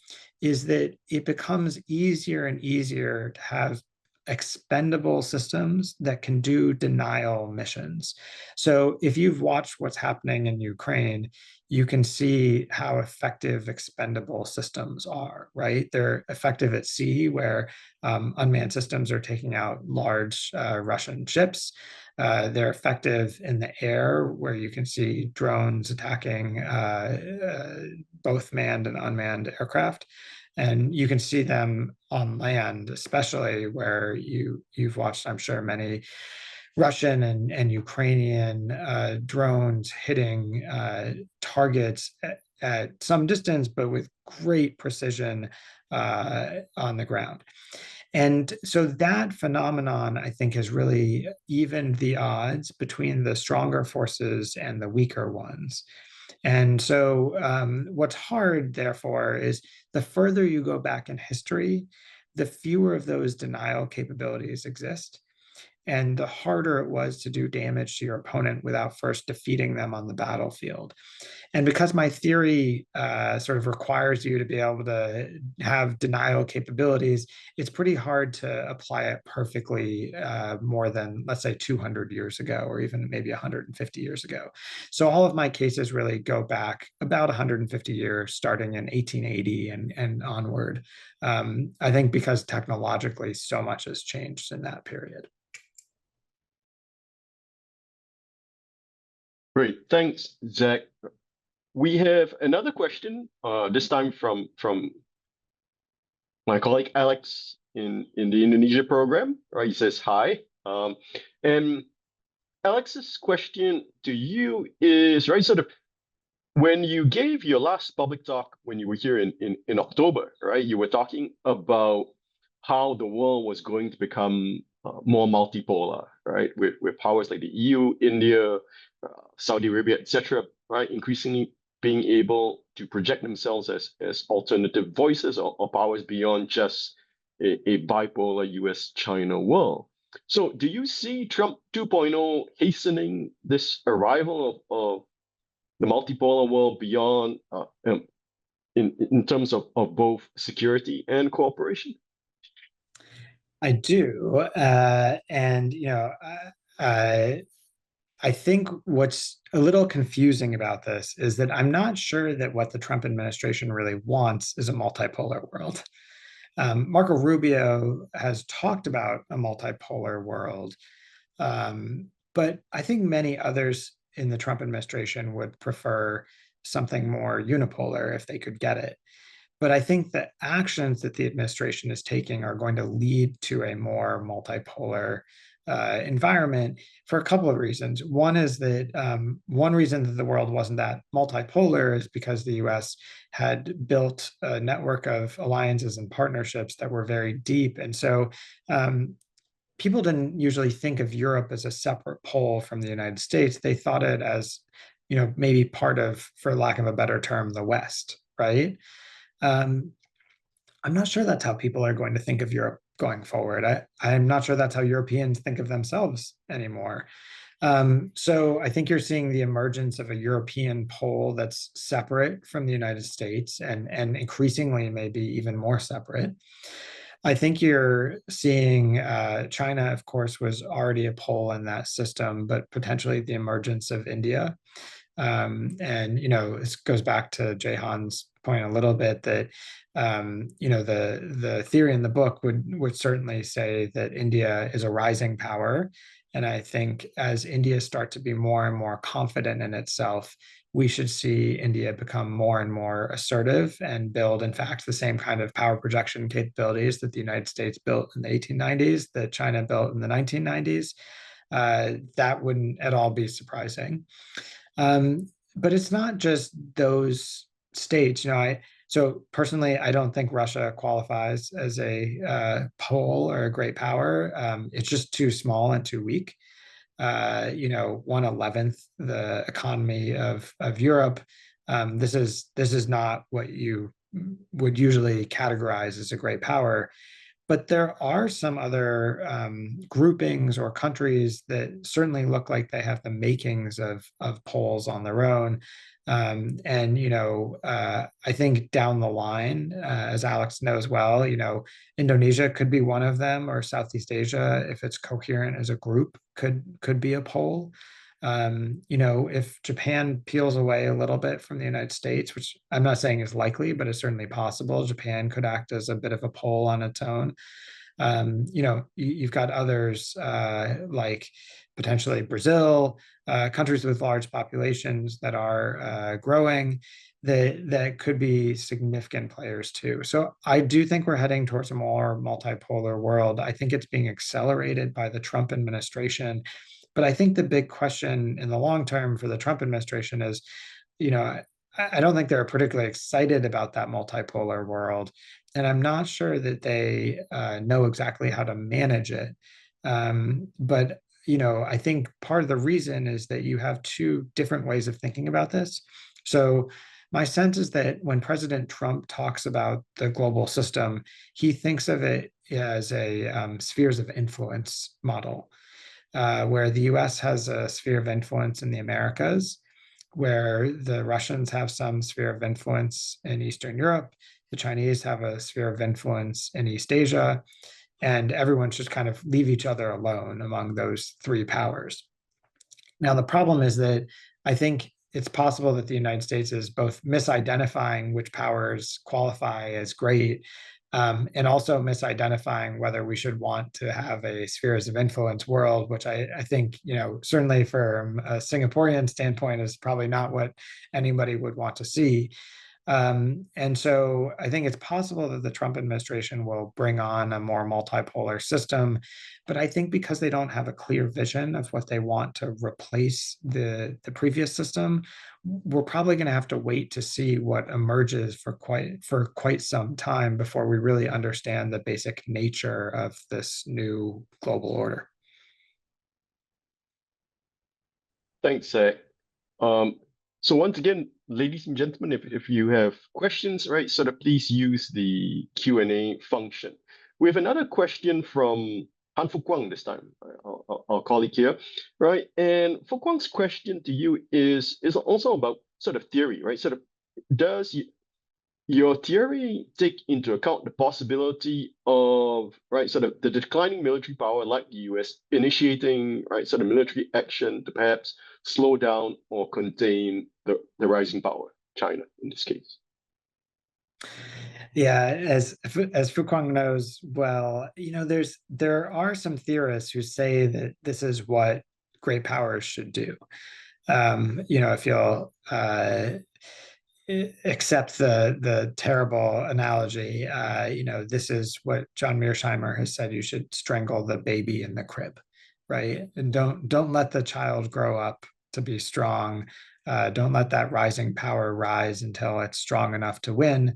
is that it becomes easier and easier to have expendable systems that can do denial missions. So if you've watched what's happening in Ukraine, you can see how effective expendable systems are, right? They're effective at sea, where unmanned systems are taking out large Russian ships. They're effective in the air, where you can see drones attacking both manned and unmanned aircraft. And you can see them on land, especially where you've watched, I'm sure, many Russian and Ukrainian drones hitting targets at some distance, but with great precision on the ground. And so that phenomenon, I think, has really evened the odds between the stronger forces and the weaker ones. And so what's hard, therefore, is the further you go back in history, the fewer of those denial capabilities exist, and the harder it was to do damage to your opponent without first defeating them on the battlefield. And because my theory sort of requires you to be able to have denial capabilities, it's pretty hard to apply it perfectly more than, let's say, 200 years ago, or even maybe 150 years ago. So all of my cases really go back about 150 years, starting in 1880 and onward. I think because technologically so much has changed in that period. Great, thanks, Zach. We have another question, this time from my colleague Alex in the Indonesia program. Right, he says, "Hi, Um, and Alex's question to you is, right, sort of when you gave your last public talk when you were here in October, right, you were talking about how the world was going to become more multipolar, right, with powers like the EU, India, Saudi Arabia, etc., right, increasingly being able to project themselves as alternative voices or powers beyond just a bipolar US-China world. So do you see Trump 2.0 hastening this arrival of the multipolar world beyond in terms of both security and cooperation? I do, and I think what's a little confusing about this is that I'm not sure that what the Trump administration really wants is a multipolar world. Marco Rubio has talked about a multipolar world, but I think many others in the Trump administration would prefer something more unipolar if they could get it. But I think the actions that the administration is taking are going to lead to a more multipolar environment for a couple of reasons. One is that one reason that the world wasn't that multipolar is because the US had built a network of alliances and partnerships that were very deep. And so people didn't usually think of Europe as a separate pole from the United States. They thought it as, maybe part of, for lack of a better term, the West, right? Um, I'm not sure that's how people are going to think of Europe going forward. I'm not sure that's how Europeans think of themselves anymore. So I think you're seeing the emergence of a European pole that's separate from the United States and increasingly maybe even more separate. I think you're seeing China, of course, was already a pole in that system, but potentially the emergence of India. And this goes back to Jahan's point a little bit that the theory in the book would certainly say that India is a rising power. And I think as India starts to be more and more confident in itself, we should see India become more and more assertive and build, in fact, the same kind of power projection capabilities that the United States built in the 1890s, that China built in the 1990s. That wouldn't at all be surprising. But it's not just those states. So personally, I don't think Russia qualifies as a pole or a great power. It's just too small and too weak. 1/11th the economy of Europe. This is not what you would usually categorize as a great power. But there are some other groupings or countries that certainly look like they have the makings of poles on their own. I think down the line, as Alex knows well, Indonesia could be one of them, or Southeast Asia, if it's coherent as a group, could be a pole. If Japan peels away a little bit from the United States, which I'm not saying is likely, but it's certainly possible, Japan could act as a bit of a pole on its own. You've got others like potentially Brazil, countries with large populations that are growing, that could be significant players too. So I do think we're heading towards a more multipolar world. I think it's being accelerated by the Trump administration. But I think the big question in the long term for the Trump administration is, I don't think they're particularly excited about that multipolar world. And I'm not sure that they know exactly how to manage it. But I think part of the reason is that you have two different ways of thinking about this. So my sense is that when President Trump talks about the global system, he thinks of it as a spheres of influence model, where the US has a sphere of influence in the Americas, where the Russians have some sphere of influence in Eastern Europe, the Chinese have a sphere of influence in East Asia, and everyone should kind of leave each other alone among those three powers. Now, the problem is that I think it's possible that the United States is both misidentifying which powers qualify as great, and also misidentifying whether we should want to have a spheres of influence world, which I think, certainly from a Singaporean standpoint is probably not what anybody would want to see. And so I think it's possible that the Trump administration will bring on a more multipolar system. But I think because they don't have a clear vision of what they want to replace the previous system, we're probably going to have to wait to see what emerges for quite some time before we really understand the basic nature of this new global order. Thanks, Zach. So once again, ladies and gentlemen, if you have questions, right, sort of please use the Q&A function. We have another question from Han Fu Kwang this time, our colleague here, right? And Fu Kwang's question to you is also about sort of theory, right? Sort of does your theory take into account the possibility of, right, sort of the declining military power like the US initiating, right, sort of military action to perhaps slow down or contain the rising power, China in this case? Yeah, as Fukwang knows well, there are some theorists who say that this is what great powers should do. If you'll accept the terrible analogy, this is what John Mearsheimer has said: you should strangle the baby in the crib, right? And don't let the child grow up to be strong. Don't let that rising power rise until it's strong enough to win.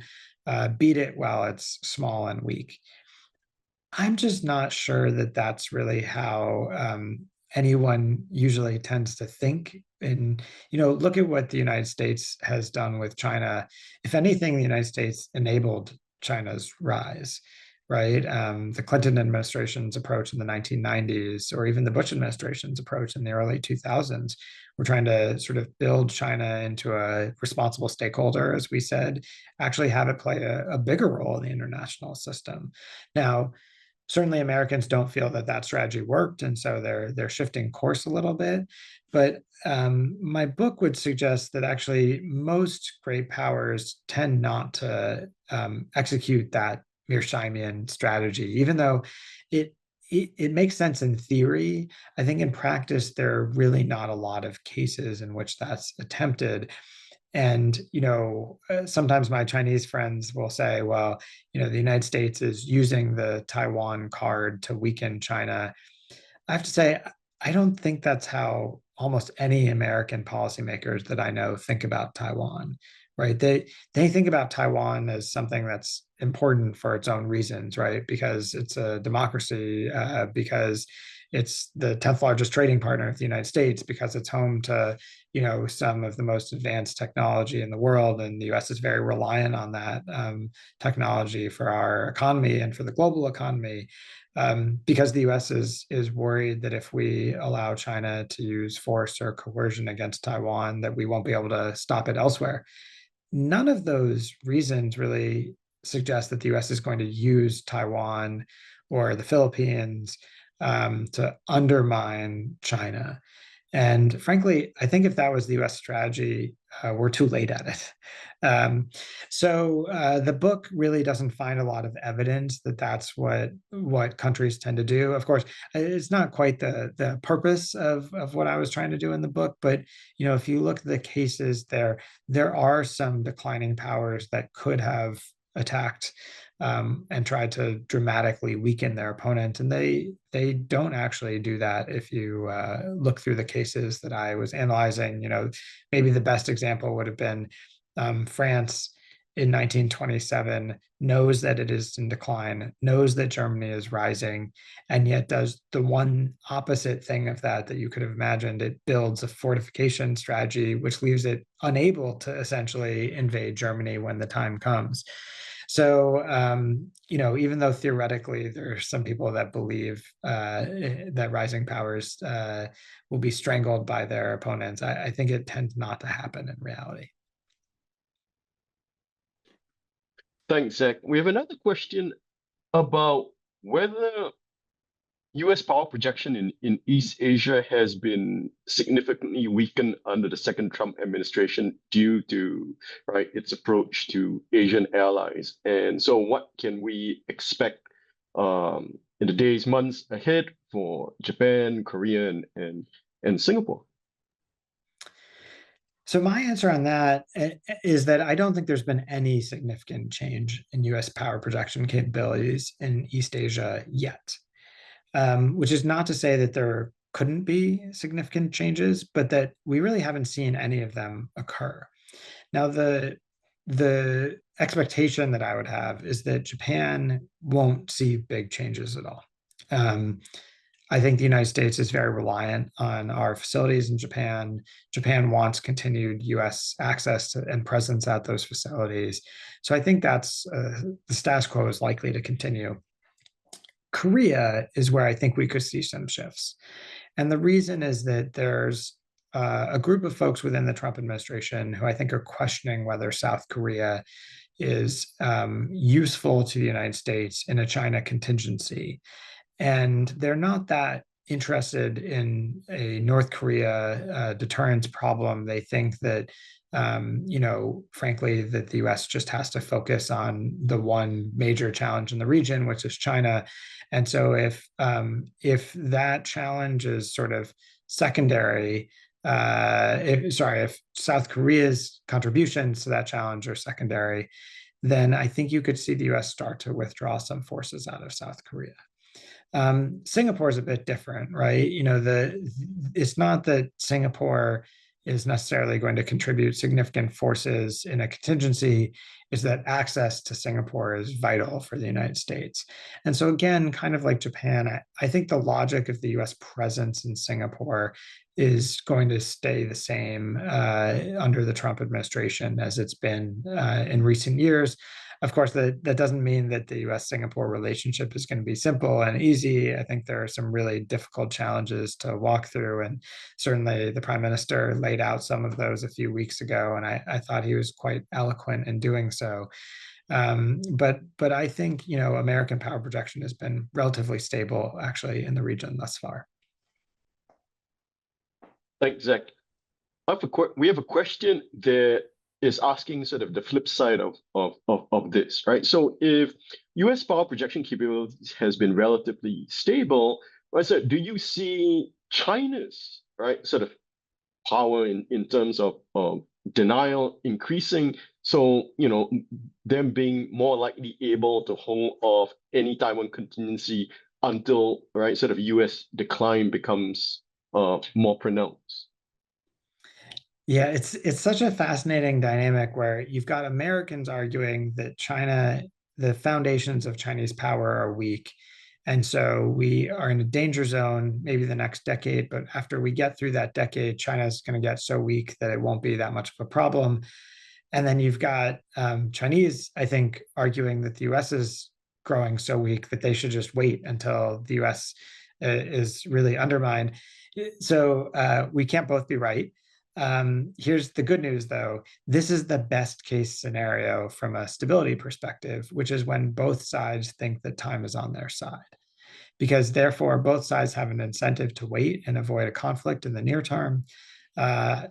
Beat it while it's small and weak. I'm just not sure that that's really how anyone usually tends to think. And, look at what the United States has done with China. If anything, the United States enabled China's rise, right? The Clinton administration's approach in the 1990s, or even the Bush administration's approach in the early 2000s, were trying to sort of build China into a responsible stakeholder, as we said, actually have it play a bigger role in the international system. Now, certainly Americans don't feel that that strategy worked, and so they're shifting course a little bit. But my book would suggest that actually most great powers tend not to execute that Mearsheimian strategy, even though it, it makes sense in theory. I think in practice there are really not a lot of cases in which that's attempted. And sometimes my Chinese friends will say, well, the United States is using the Taiwan card to weaken China. I have to say, I don't think that's how almost any American policymakers that I know think about Taiwan, right? They think about Taiwan as something that's important for its own reasons, right? Because it's a democracy, because it's the 10th largest trading partner of the United States, because it's home to, some of the most advanced technology in the world, and the U.S. is very reliant on that technology for our economy and for the global economy. Because the U.S. is worried that if we allow China to use force or coercion against Taiwan, that we won't be able to stop it elsewhere. None of those reasons really suggest that the U.S. is going to use Taiwan or the Philippines to undermine China. And frankly, I think if that was the US strategy, we're too late at it. So the book really doesn't find a lot of evidence that that's what countries tend to do. Of course, it's not quite the purpose of what I was trying to do in the book, but if you look at the cases there are some declining powers that could have attacked and tried to dramatically weaken their opponent. And they don't actually do that. If you look through the cases that I was analyzing, maybe the best example would have been France in 1927 knows that it is in decline, knows that Germany is rising, and yet does the one opposite thing of that you could have imagined. It builds a fortification strategy, which leaves it unable to essentially invade Germany when the time comes. So, even though theoretically there are some people that believe that rising powers will be strangled by their opponents, I think it tends not to happen in reality. Thanks, Zach. We have another question about whether US power projection in East Asia has been significantly weakened under the second Trump administration due to, right, its approach to Asian allies. And so what can we expect in the days, months ahead for Japan, Korea, and Singapore? So my answer on that is that I don't think there's been any significant change in US power projection capabilities in East Asia yet, which is not to say that there couldn't be significant changes, but that we really haven't seen any of them occur. Now, the expectation that I would have is that Japan won't see big changes at all. Um, I think the United States is very reliant on our facilities in Japan. Japan wants continued US access to, and presence at those facilities. So I think that's the status quo is likely to continue. Korea is where I think we could see some shifts. And the reason is that there's a group of folks within the Trump administration who I think are questioning whether South Korea is useful to the United States in a China contingency. And they're not that interested in a North Korea deterrence problem. They think that, frankly, that the U.S. just has to focus on the one major challenge in the region, which is China. And so, if that challenge is sort of secondary, if South Korea's contributions to that challenge are secondary, then I think you could see the U.S. start to withdraw some forces out of South Korea. Singapore is a bit different, right? It's not that Singapore is necessarily going to contribute significant forces in a contingency, is that access to Singapore is vital for the United States. And so again, kind of like Japan, I think the logic of the US presence in Singapore is going to stay the same under the Trump administration as it's been in recent years. Of course, that doesn't mean that the US-Singapore relationship is going to be simple and easy. I think there are some really difficult challenges to walk through, and certainly the Prime Minister laid out some of those a few weeks ago, and I thought he was quite eloquent in doing so. But I think American power projection has been relatively stable actually in the region thus far. Thanks, Zach. We have a question that is asking sort of the flip side of this, right? So if US power projection capabilities has been relatively stable, right? So do you see China's, right, sort of power in terms of denial increasing? So, them being more likely able to hold off any Taiwan contingency until, right, sort of US decline becomes more pronounced. Yeah, it's such a fascinating dynamic where you've got Americans arguing that China, the foundations of Chinese power are weak. And so we are in a danger zone maybe the next decade, but after we get through that decade, China's going to get so weak that it won't be that much of a problem. And then you've got Chinese, I think, arguing that the US is growing so weak that they should just wait until the US is really undermined. So we can't both be right. Here's the good news, though. This is the best case scenario from a stability perspective, which is when both sides think that time is on their side. Because therefore, both sides have an incentive to wait and avoid a conflict in the near term.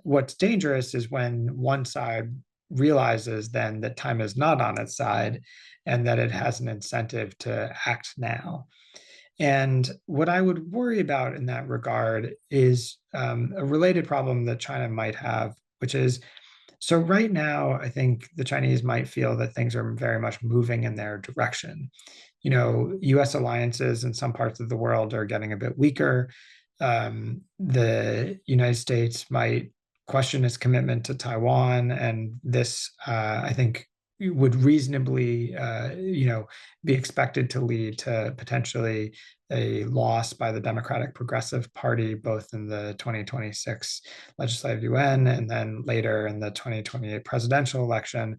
What's dangerous is when one side realizes then that time is not on its side and that it has an incentive to act now. And what I would worry about in that regard is a related problem that China might have, which is so right now, I think the Chinese might feel that things are very much moving in their direction. US alliances in some parts of the world are getting a bit weaker. The United States might question its commitment to Taiwan, and this, I think, would reasonably, be expected to lead to potentially a loss by the Democratic Progressive Party, both in the 2026 legislative UN and then later in the 2028 presidential election.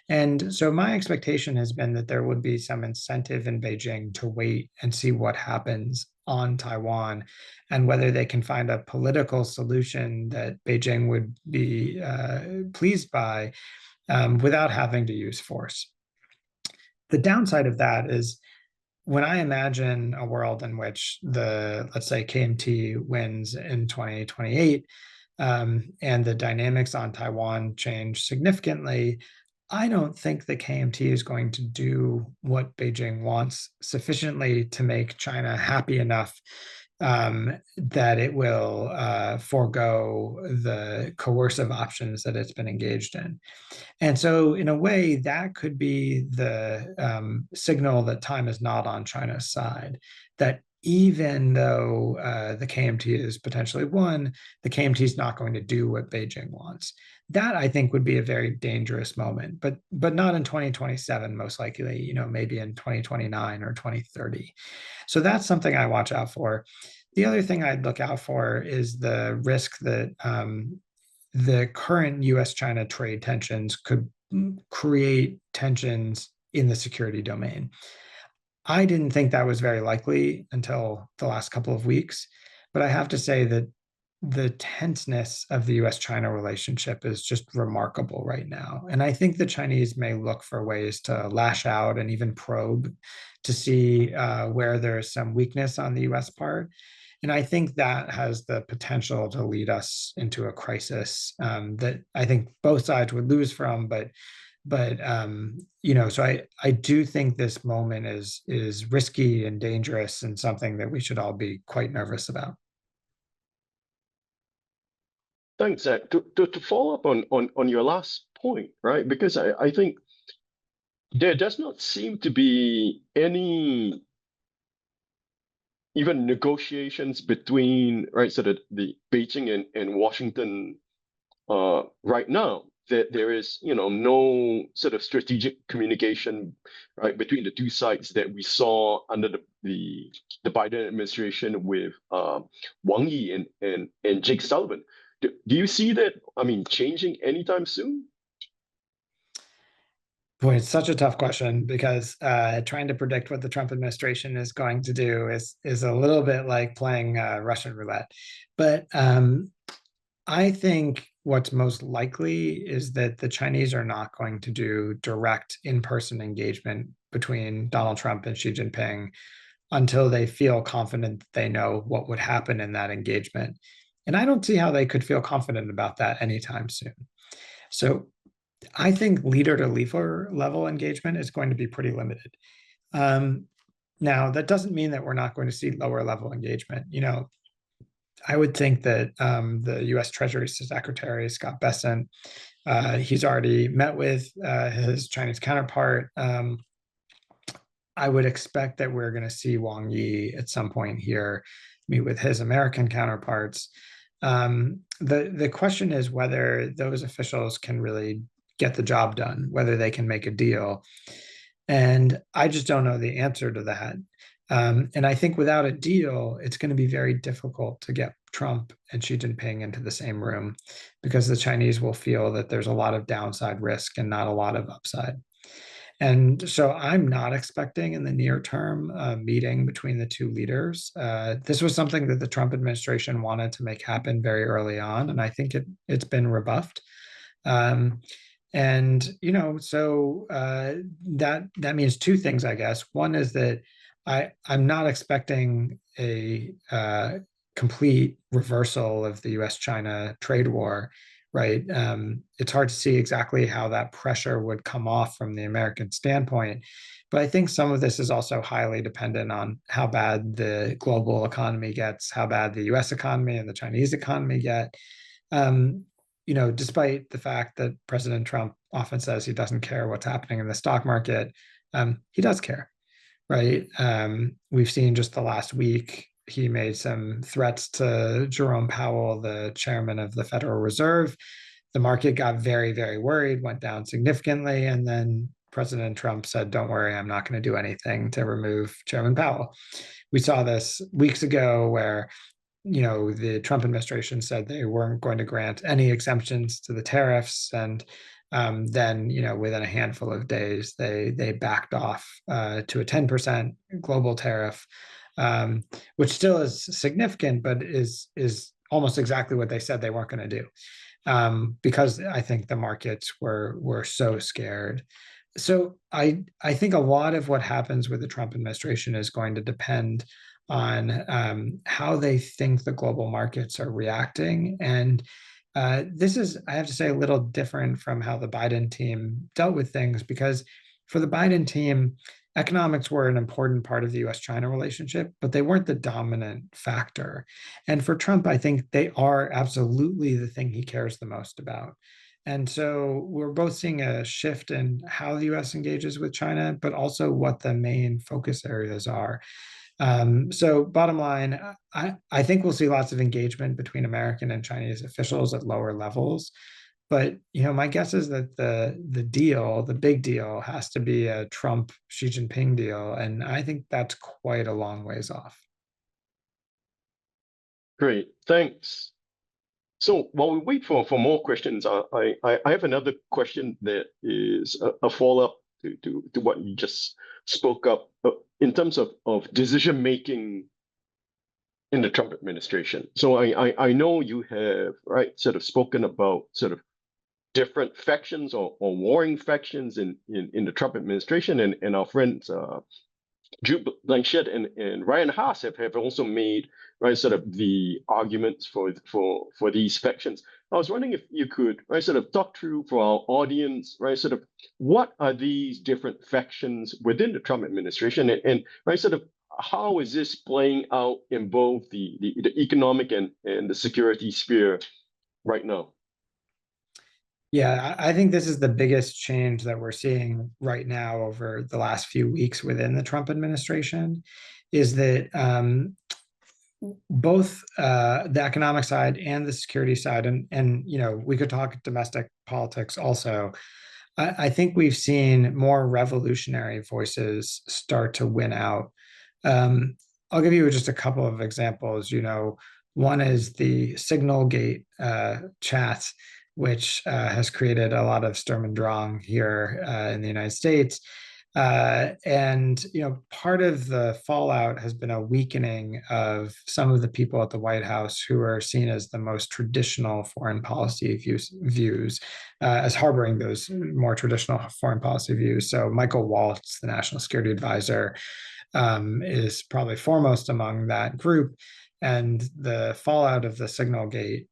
And so my expectation has been that there would be some incentive in Beijing to wait and see what happens on Taiwan and whether they can find a political solution that Beijing would be pleased by without having to use force. The downside of that is when I imagine a world in which let's say, KMT wins in 2028, and the dynamics on Taiwan change significantly, I don't think the KMT is going to do what Beijing wants sufficiently to make China happy enough that it will forego the coercive options that it's been engaged in. And so, in a way, that could be the signal that time is not on China's side, that even though the KMT is potentially won, the KMT is not going to do what Beijing wants. That, I think, would be a very dangerous moment, but not in 2027, most likely, maybe in 2029 or 2030. So that's something I watch out for. The other thing I'd look out for is the risk that the current US-China trade tensions could create tensions in the security domain. I didn't think that was very likely until the last couple of weeks, but I have to say that the tenseness of the US-China relationship is just remarkable right now. And I think the Chinese may look for ways to lash out and even probe to see where there's some weakness on the US part. And I think that has the potential to lead us into a crisis that I think both sides would lose from. So I do think this moment is risky and dangerous and something that we should all be quite nervous about. Thanks, Zach. To follow up on your last point, right? Because I think there does not seem to be any even negotiations between, right, so that the Beijing and Washington right now. That there is, no sort of strategic communication, right, between the two sides that we saw under the Biden administration with Wang Yi and Jake Sullivan. Do you see that? I mean, changing anytime soon? Boy, it's such a tough question because trying to predict what the Trump administration is going to do is a little bit like playing Russian roulette. But I think what's most likely is that the Chinese are not going to do direct in-person engagement between Donald Trump and Xi Jinping until they feel confident that they know what would happen in that engagement. And I don't see how they could feel confident about that anytime soon. So I think leader to leader level engagement is going to be pretty limited. Now, that doesn't mean that we're not going to see lower level engagement. I would think that the U.S. Treasury Secretary, Scott Bessent, he's already met with his Chinese counterpart. I would expect that we're going to see Wang Yi at some point here meet with his American counterparts. The question is whether those officials can really get the job done, whether they can make a deal. And I just don't know the answer to that. And I think without a deal, it's going to be very difficult to get Trump and Xi Jinping into the same room because the Chinese will feel that there's a lot of downside risk and not a lot of upside. And so I'm not expecting in the near term a meeting between the two leaders. This was something that the Trump administration wanted to make happen very early on, and I think it's been rebuffed. Um, that means two things, I guess. One is that I'm not expecting a complete reversal of the U.S.-China trade war, right? It's hard to see exactly how that pressure would come off from the American standpoint. But I think some of this is also highly dependent on how bad the global economy gets, how bad the US economy and the Chinese economy get. Despite the fact that President Trump often says he doesn't care what's happening in the stock market, he does care, right? We've seen just the last week, he made some threats to Jerome Powell, the chairman of the Federal Reserve. The market got very, very worried, went down significantly. And then President Trump said, don't worry, I'm not going to do anything to remove Chairman Powell. We saw this weeks ago where the Trump administration said they weren't going to grant any exemptions to the tariffs. And then, within a handful of days, they backed off to a 10% global tariff, which still is significant, but is almost exactly what they said they weren't going to do, because I think the markets were so scared. So I think a lot of what happens with the Trump administration is going to depend on how they think the global markets are reacting. And this is, I have to say, a little different from how the Biden team dealt with things, because for the Biden team, economics were an important part of the US-China relationship, but they weren't the dominant factor. And for Trump, I think they are absolutely the thing he cares the most about. And so we're both seeing a shift in how the US engages with China, but also what the main focus areas are. So bottom line, I think we'll see lots of engagement between American and Chinese officials at lower levels. But my guess is that the deal, the big deal, has to be a Trump Xi Jinping deal, and I think that's quite a long ways off. Great, thanks. So while we wait for more questions, I have another question that is a follow-up to what you just spoke up in terms of decision making in the Trump administration. So I know you have sort of spoken about sort of different factions or warring factions in the Trump administration, and our friends Drew Blanchett and Ryan Haas have also made sort of the arguments for these factions. I was wondering if you could sort of talk through for our audience sort of what are these different factions within the Trump administration, and sort of how is this playing out in both the economic and the security sphere right now? Yeah, I think this is the biggest change that we're seeing right now over the last few weeks within the Trump administration, is that both the economic side and the security side, and we could talk domestic politics also. I think we've seen more revolutionary voices start to win out. Um, I'll give you just a couple of examples. One is the Signalgate chat, which has created a lot of Sturm und Drang here in the United States. And part of the fallout has been a weakening of some of the people at the White House who are seen as the most traditional foreign policy views as harboring those more traditional foreign policy views. So Michael Waltz, the National Security Advisor, is probably foremost among that group. And the fallout of the Signalgate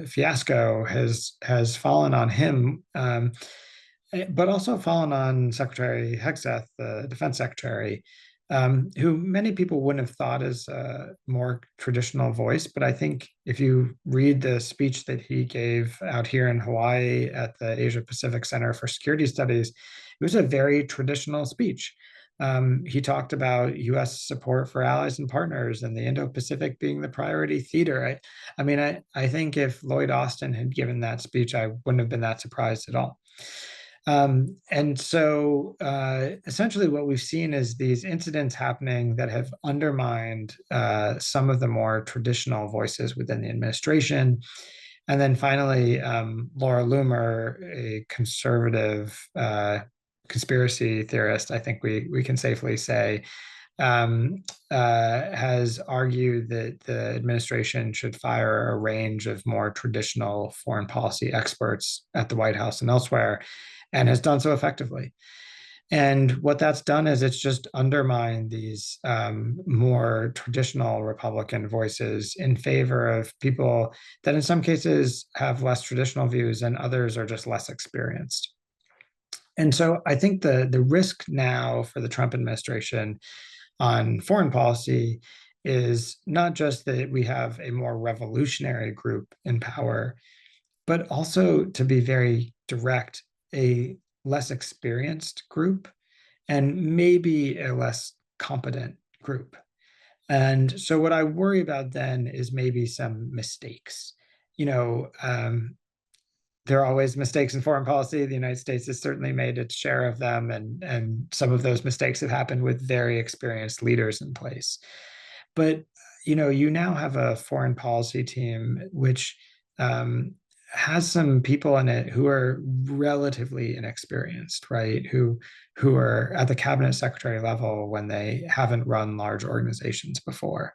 fiasco has fallen on him. But also fallen on Secretary Hegseth, the defense secretary, who many people wouldn't have thought as a more traditional voice. But I think if you read the speech that he gave out here in Hawaii at the Asia Pacific Center for Security Studies, it was a very traditional speech. He talked about U.S. support for allies and partners and the Indo-Pacific being the priority theater. I think if Lloyd Austin had given that speech, I wouldn't have been that surprised at all. And so essentially what we've seen is these incidents happening that have undermined some of the more traditional voices within the administration. And then finally, Laura Loomer, a conservative conspiracy theorist, I think we can safely say, has argued that the administration should fire a range of more traditional foreign policy experts at the White House and elsewhere, and has done so effectively. And what that's done is it's just undermined these more traditional Republican voices in favor of people that in some cases have less traditional views and others are just less experienced. And so I think the risk now for the Trump administration on foreign policy is not just that we have a more revolutionary group in power, but also, to be very direct, a less experienced group and maybe a less competent group. And so what I worry about then is maybe some mistakes. There are always mistakes in foreign policy. The United States has certainly made its share of them, and some of those mistakes have happened with very experienced leaders in place. But you now have a foreign policy team which has some people in it who are relatively inexperienced, right? Who are at the cabinet secretary level when they haven't run large organizations before.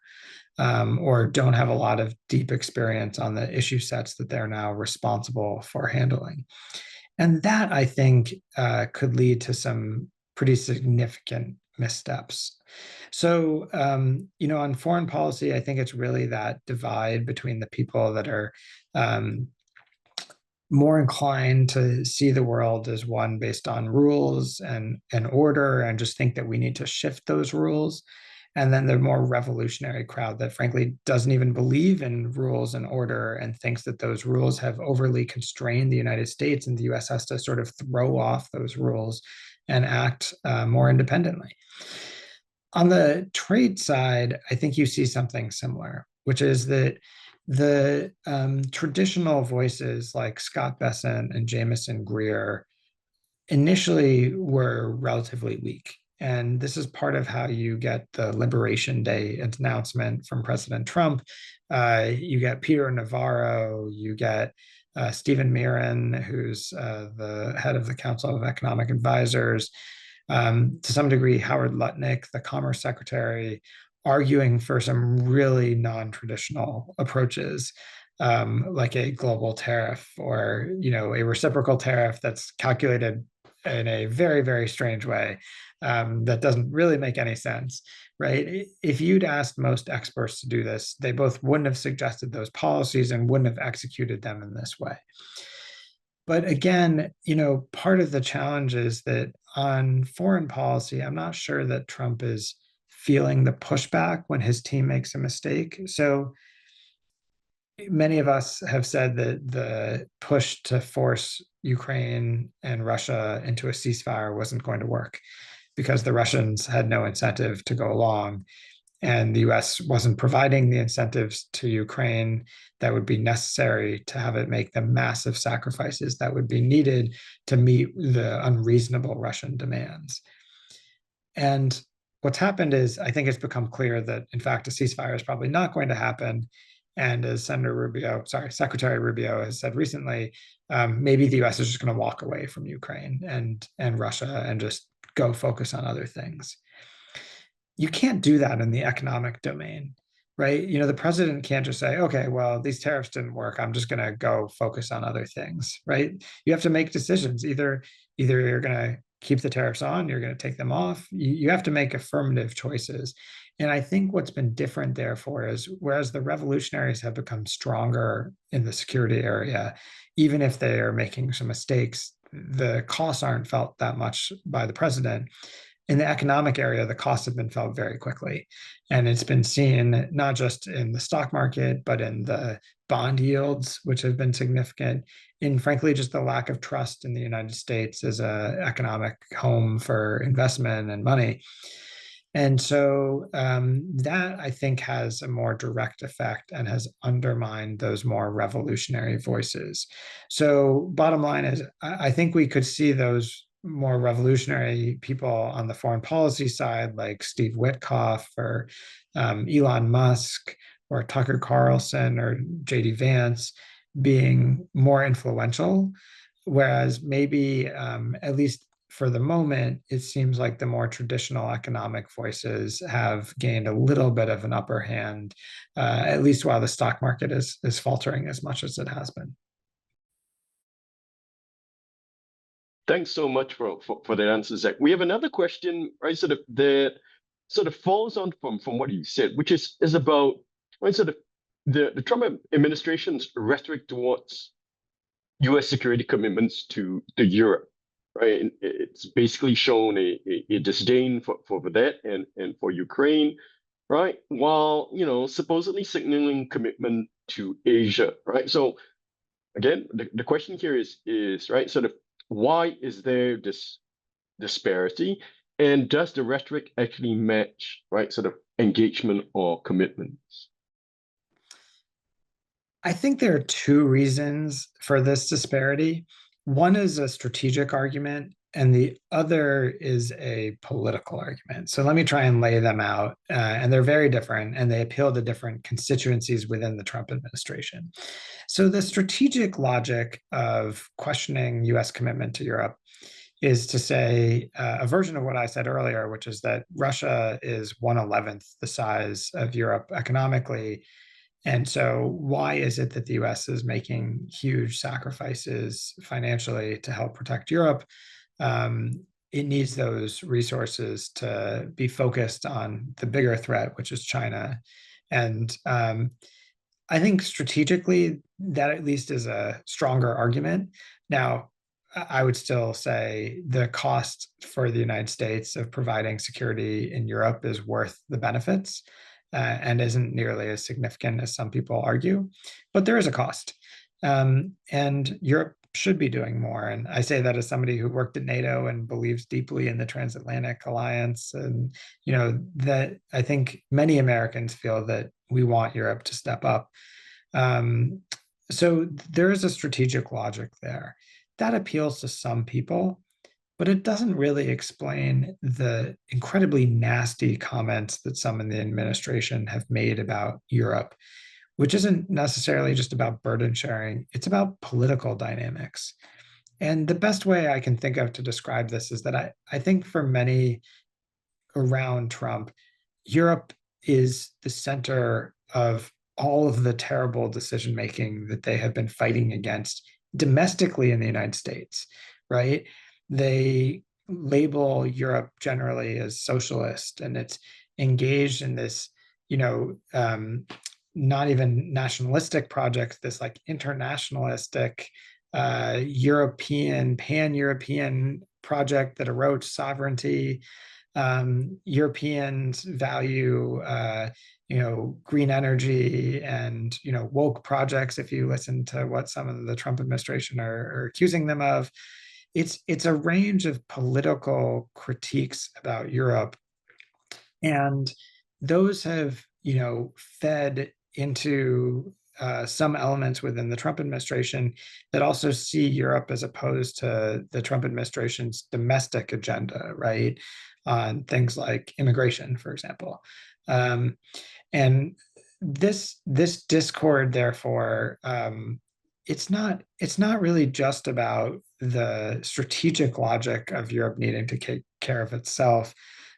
Or don't have a lot of deep experience on the issue sets that they're now responsible for handling. And that, I think, could lead to some pretty significant missteps. So, on foreign policy, I think it's really that divide between the people that are more inclined to see the world as one based on rules and order, and just think that we need to shift those rules. And then the more revolutionary crowd that frankly doesn't even believe in rules and order and thinks that those rules have overly constrained the United States, and the US has to sort of throw off those rules and act more independently. On the trade side, I think you see something similar, which is that the traditional voices like Scott Bessent and Jameson Greer initially were relatively weak. And this is part of how you get the Liberation Day announcement from President Trump. You get Peter Navarro, you get Stephen Miran, who's the head of the Council of Economic Advisors, to some degree, Howard Lutnick, the Commerce Secretary, arguing for some really non-traditional approaches, like a global tariff or a reciprocal tariff that's calculated in a very, very strange way, that doesn't really make any sense, right? If you'd asked most experts to do this, they both wouldn't have suggested those policies and wouldn't have executed them in this way. But again, part of the challenge is that on foreign policy, I'm not sure that Trump is feeling the pushback when his team makes a mistake. So many of us have said that the push to force Ukraine and Russia into a ceasefire wasn't going to work because the Russians had no incentive to go along, and the US wasn't providing the incentives to Ukraine that would be necessary to have it make the massive sacrifices that would be needed to meet the unreasonable Russian demands. And what's happened is, I think it's become clear that, in fact, a ceasefire is probably not going to happen. And as Secretary Rubio has said recently, maybe the US is just going to walk away from Ukraine and Russia and just go focus on other things. You can't do that in the economic domain, right? The president can't just say, okay, well, these tariffs didn't work, I'm just going to go focus on other things, right? You have to make decisions. Either you're going to keep the tariffs on, you're going to take them off. You have to make affirmative choices. And I think what's been different, therefore, is whereas the revolutionaries have become stronger in the security area, even if they are making some mistakes, the costs aren't felt that much by the president. In the economic area, the costs have been felt very quickly. And it's been seen not just in the stock market, but in the bond yields, which have been significant, in frankly, just the lack of trust in the United States as an economic home for investment and money. And so that, I think, has a more direct effect and has undermined those more revolutionary voices. So bottom line is, I think we could see those more revolutionary people on the foreign policy side, like Steve Witkoff or Elon Musk or Tucker Carlson or JD Vance, being more influential. Whereas maybe, at least for the moment, it seems like the more traditional economic voices have gained a little bit of an upper hand, at least while the stock market is faltering as much as it has been. Thanks so much for that answer, Zach. We have another question, right? That falls on from what you said, which is about, right, the Trump administration's rhetoric towards U.S. security commitments to Europe, right? And it's basically shown a disdain for that and for Ukraine, right? While supposedly signaling commitment to Asia, right? So again, the question here is right, why is there this disparity, and does the rhetoric actually match, right, engagement or commitments? I think there are two reasons for this disparity. One is a strategic argument, and the other is a political argument. So let me try and lay them out. And they're very different, and they appeal to different constituencies within the Trump administration. So the strategic logic of questioning US commitment to Europe is to say a version of what I said earlier, which is that Russia is 1/11th the size of Europe economically. And so, why is it that the US is making huge sacrifices financially to help protect Europe? It needs those resources to be focused on the bigger threat, which is China. And I think strategically that at least is a stronger argument. Now, I would still say the cost for the United States of providing security in Europe is worth the benefits, and isn't nearly as significant as some people argue, but there is a cost. And Europe should be doing more. And I say that as somebody who worked at NATO and believes deeply in the transatlantic alliance. And, that I think many Americans feel that we want Europe to step up. Um, so there is a strategic logic there that appeals to some people, but it doesn't really explain the incredibly nasty comments that some in the administration have made about Europe, which isn't necessarily just about burden sharing, it's about political dynamics. And the best way I can think of to describe this is that I think for many around Trump, Europe is the center of all of the terrible decision making that they have been fighting against domestically in the United States, right? They label Europe generally as socialist, and it's engaged in this, you know, um, not even nationalistic project, this like internationalistic European, pan-European project that erodes sovereignty. Europeans value, green energy and woke projects. If you listen to what some of the Trump administration are accusing them of, it's a range of political critiques about Europe, and those have fed into some elements within the Trump administration that also see Europe as opposed to the Trump administration's domestic agenda, right? On things like immigration, for example. Um, and this discord, therefore, it's not really just about the strategic logic of Europe needing to take care of itself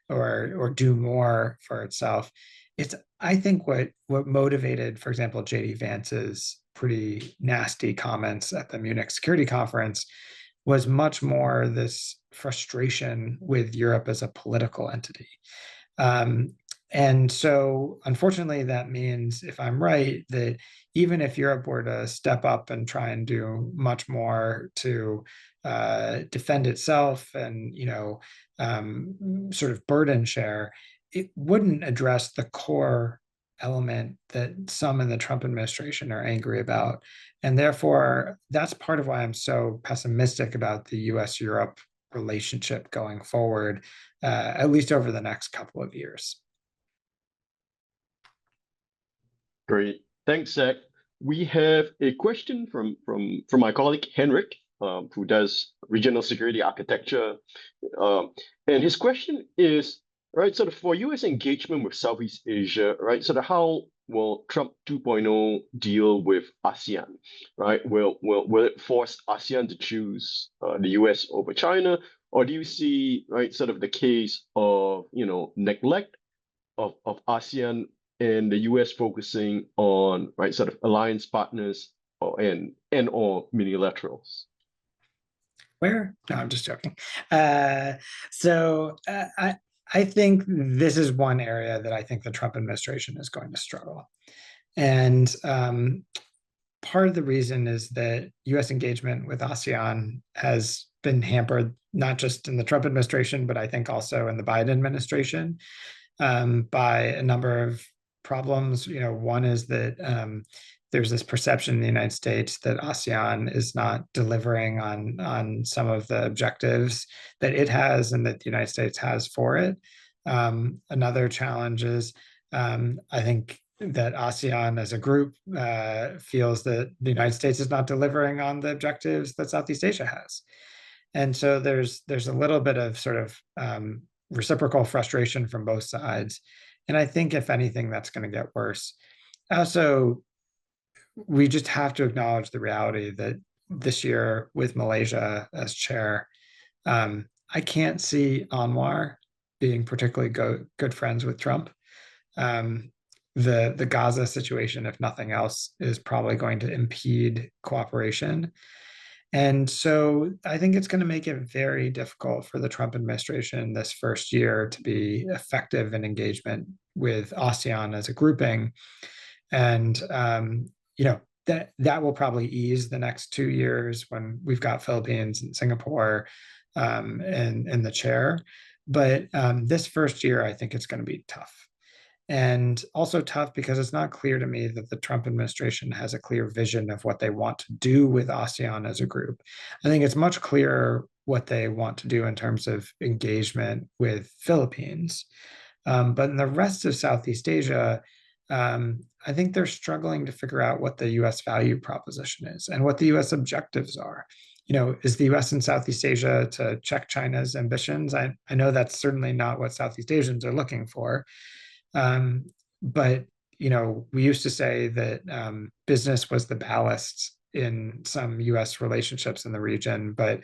or do more for itself. It's I think what motivated, for example, JD Vance's pretty nasty comments at the Munich Security Conference was much more this frustration with Europe as a political entity. Um, and so, unfortunately, that means, if I'm right, that even if Europe were to step up and try and do much more to defend itself and, sort of burden share, it wouldn't address the core element that some in the Trump administration are angry about. And therefore, that's part of why I'm so pessimistic about the US Europe relationship going forward, at least over the next couple of years. Great. Thanks, Zach. We have a question from my colleague Henrik, who does regional security architecture. And his question is, right, sort of for US engagement with Southeast Asia, right, sort of how will Trump 2.0 deal with ASEAN, right? Will it force ASEAN to choose the US over China? Or do you see, right, sort of the case of, neglect of ASEAN and the US focusing on, right, sort of alliance partners or multilaterals? Where? No, I'm just joking. Uh, so I think this is one area that I think the Trump administration is going to struggle. And part of the reason is that US engagement with ASEAN has been hampered, not just in the Trump administration, but I think also in the Biden administration, by a number of problems. One is that there's this perception in the United States that ASEAN is not delivering on some of the objectives that it has and that the United States has for it. Another challenge is, I think that ASEAN as a group feels that the United States is not delivering on the objectives that Southeast Asia has. And so there's a little bit of sort of reciprocal frustration from both sides. And I think, if anything, that's going to get worse. Also, we just have to acknowledge the reality that this year, with Malaysia as chair, I can't see Anwar being particularly good friends with Trump. The Gaza situation, if nothing else, is probably going to impede cooperation. And so I think it's going to make it very difficult for the Trump administration this first year to be effective in engagement with ASEAN as a grouping. And that will probably ease the next 2 years when we've got Philippines and Singapore in the chair. But this first year, I think it's going to be tough. And also tough because it's not clear to me that the Trump administration has a clear vision of what they want to do with ASEAN as a group. I think it's much clearer what they want to do in terms of engagement with Philippines. But in the rest of Southeast Asia, I think they're struggling to figure out what the US value proposition is and what the US objectives are. Is the US in Southeast Asia to check China's ambitions? I know that's certainly not what Southeast Asians are looking for. But we used to say that business was the ballast in some US relationships in the region, but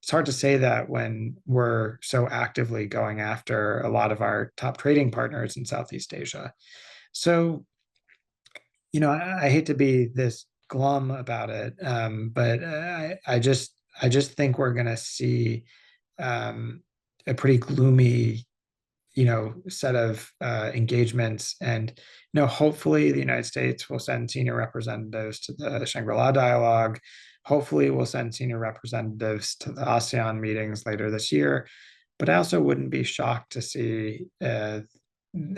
it's hard to say that when we're so actively going after a lot of our top trading partners in Southeast Asia. So, I hate to be this glum about it, but I just think we're going to see a pretty gloomy set of engagements. And hopefully the United States will send senior representatives to the Shangri-La dialogue. Hopefully we'll send senior representatives to the ASEAN meetings later this year. But I also wouldn't be shocked to see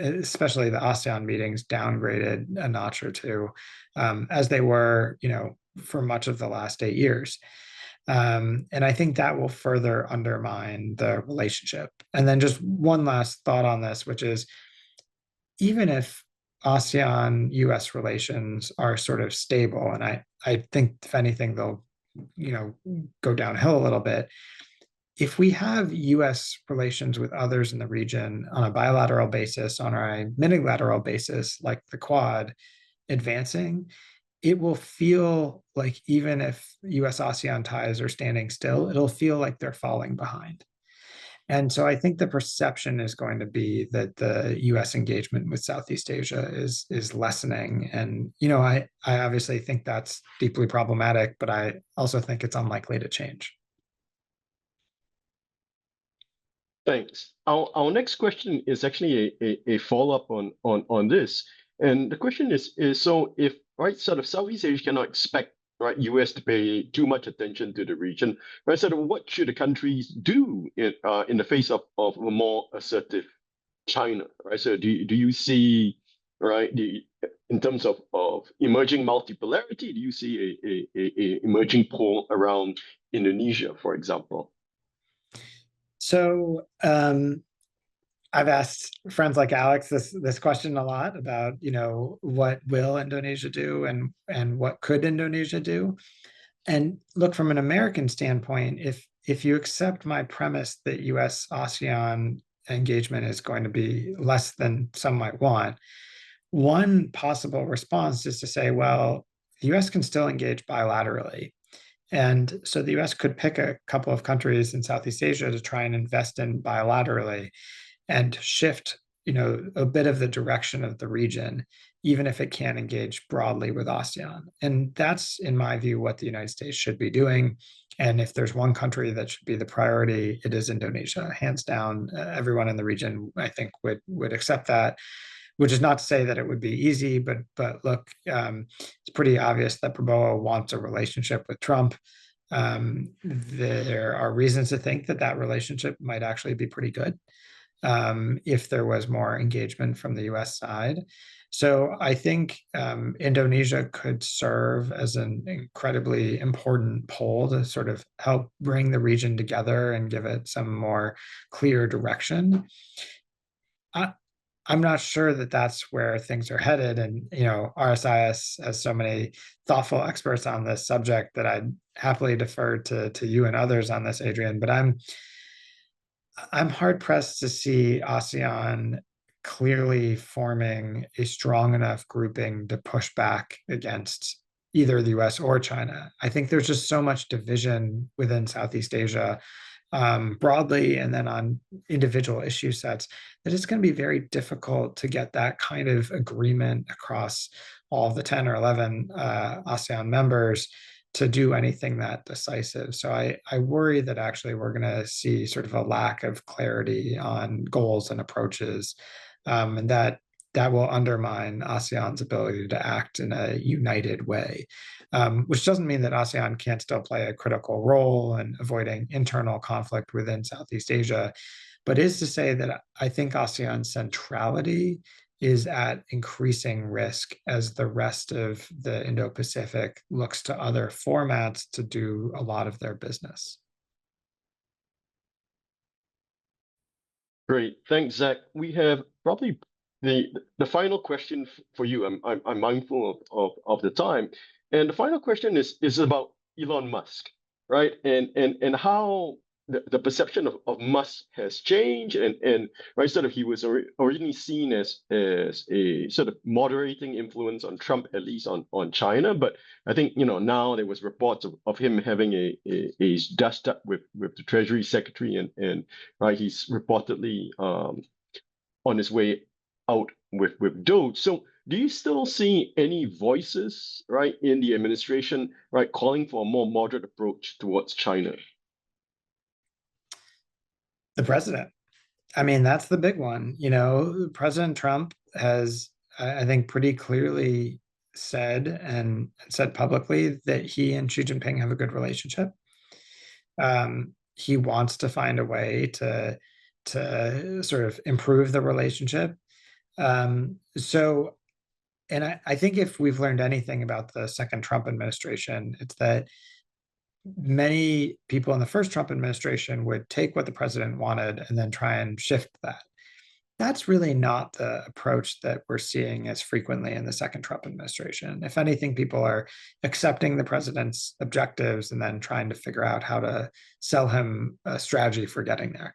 especially the ASEAN meetings downgraded a notch or two, as they were for much of the last 8 years. And I think that will further undermine the relationship. And then just one last thought on this, which is even if ASEAN US relations are sort of stable, and I think if anything, they'll go downhill a little bit. If we have US relations with others in the region on a bilateral basis, on a multilateral basis, like the Quad advancing, it will feel like even if US ASEAN ties are standing still, it'll feel like they're falling behind. And so I think the perception is going to be that the US engagement with Southeast Asia is lessening. And I obviously think that's deeply problematic, but I also think it's unlikely to change. Thanks. Our next question is actually a follow-up on this. And the question is so if sort of Southeast Asia cannot expect US to pay too much attention to the region, sort of what should the countries do in the face of a more assertive China, right? So do you see in terms of emerging multipolarity, do you see a emerging pole around Indonesia, for example? So I've asked friends like Alex this question a lot about what will Indonesia do and what could Indonesia do. And look, from an American standpoint, if you accept my premise that US ASEAN engagement is going to be less than some might want, one possible response is to say, well, the US can still engage bilaterally. And so the US could pick a couple of countries in Southeast Asia to try and invest in bilaterally and shift a bit of the direction of the region, even if it can't engage broadly with ASEAN. And that's, in my view, what the United States should be doing. And if there's one country that should be the priority, it is Indonesia, hands down. Everyone in the region, I think, would accept that, which is not to say that it would be easy, but look, it's pretty obvious that Prabowo wants a relationship with Trump. There are reasons to think that relationship might actually be pretty good if there was more engagement from the US side. So I think Indonesia could serve as an incredibly important pole to sort of help bring the region together and give it some more clear direction. I'm not sure that that's where things are headed. And, RSIS has so many thoughtful experts on this subject that I'd happily defer to you and others on this, Adrian. But I'm hard pressed to see ASEAN clearly forming a strong enough grouping to push back against either the US or China. I think there's just so much division within Southeast Asia broadly and then on individual issue sets that it's going to be very difficult to get that kind of agreement across all of the 10 or 11 ASEAN members to do anything that decisive. So I worry that actually we're going to see sort of a lack of clarity on goals and approaches, and that that will undermine ASEAN's ability to act in a united way, which doesn't mean that ASEAN can't still play a critical role in avoiding internal conflict within Southeast Asia, but is to say that I think ASEAN's centrality is at increasing risk as the rest of the Indo-Pacific looks to other formats to do a lot of their business. Great, thanks, Zach. We have probably the final question for you. I'm mindful of the time, and the final question is about Elon Musk, right? And how the perception of Musk has changed, and right, sort of he was originally seen as a sort of moderating influence on Trump, at least on China, but I think now there was reports of him having a dust up with the Treasury Secretary, and right, he's reportedly on his way out with Doge. So do you still see any voices, right, in the administration, right, calling for a more moderate approach towards China? The president. I mean, that's the big one. President Trump has, I think, pretty clearly said publicly that he and Xi Jinping have a good relationship. He wants to find a way to sort of improve the relationship. And I think if we've learned anything about the second Trump administration, it's that many people in the first Trump administration would take what the president wanted and then try and shift that. That's really not the approach that we're seeing as frequently in the second Trump administration. If anything, people are accepting the president's objectives and then trying to figure out how to sell him a strategy for getting there.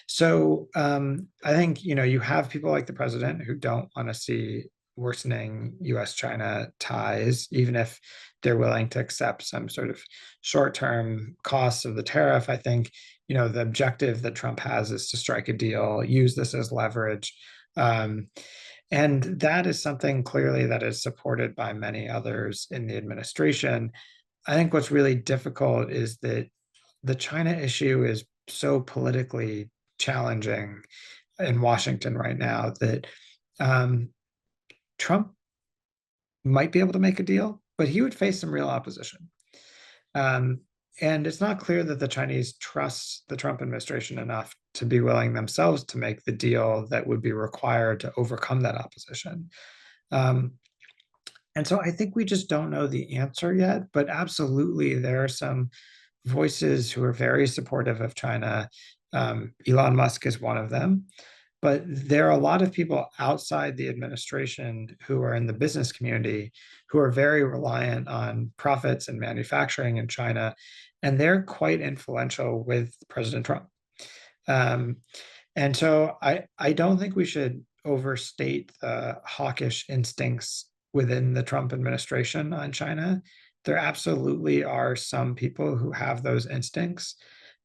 So I think you have people like the president who don't want to see worsening U.S.-China ties, even if they're willing to accept some sort of short-term costs of the tariff. I think the objective that Trump has is to strike a deal, use this as leverage. And that is something clearly that is supported by many others in the administration. I think what's really difficult is that the China issue is so politically challenging in Washington right now that Trump might be able to make a deal, but he would face some real opposition. And it's not clear that the Chinese trust the Trump administration enough to be willing themselves to make the deal that would be required to overcome that opposition. And so I think we just don't know the answer yet, but absolutely there are some voices who are very supportive of China. Elon Musk is one of them. But there are a lot of people outside the administration who are in the business community who are very reliant on profits and manufacturing in China, and they're quite influential with President Trump. And so I don't think we should overstate the hawkish instincts within the Trump administration on China. There absolutely are some people who have those instincts,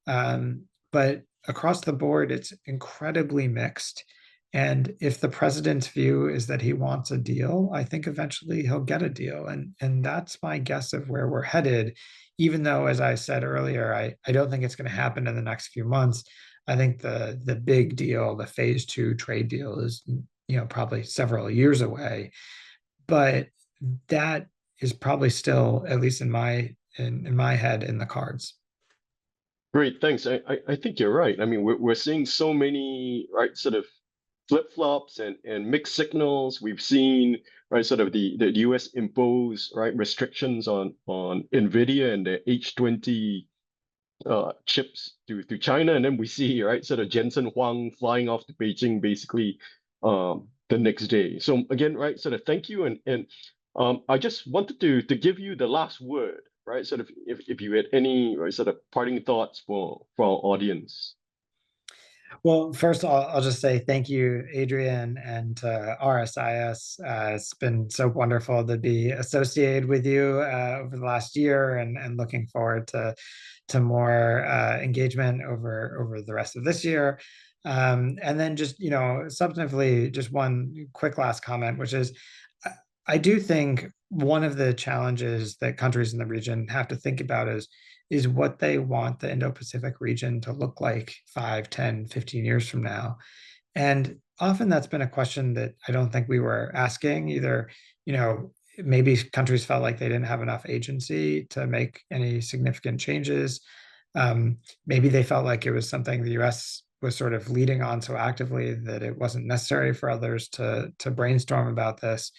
but across the board, it's incredibly mixed. And if the president's view is that he wants a deal, I think eventually he'll get a deal. And that's my guess of where we're headed, even though, as I said earlier, I don't think it's going to happen in the next few months. I think the big deal, the phase 2 trade deal is, probably several years away. But that is probably still, at least in my head, in the cards. Great, thanks. I think you're right. I mean, we're seeing so many, right, sort of flip-flops and mixed signals. We've seen, right, sort of the US impose, right, restrictions on NVIDIA and the H20 chips to China, and then we see, right, sort of Jensen Huang flying off to Beijing basically the next day. So again, right, sort of thank you, and I just wanted to give you the last word, right? Sort of if you had any, right, sort of parting thoughts for our audience. Well, first I'll just say thank you, Adrian, and RSIS. It's been so wonderful to be associated with you over the last year, and looking forward to more engagement over the rest of this year. And then just substantively, just one quick last comment, which is I do think one of the challenges that countries in the region have to think about is what they want the Indo-Pacific region to look like 5, 10, 15 years from now. And often that's been a question that I don't think we were asking either. Maybe countries felt like they didn't have enough agency to make any significant changes. Maybe they felt like it was something the US was sort of leading on so actively that it wasn't necessary for others to brainstorm about this.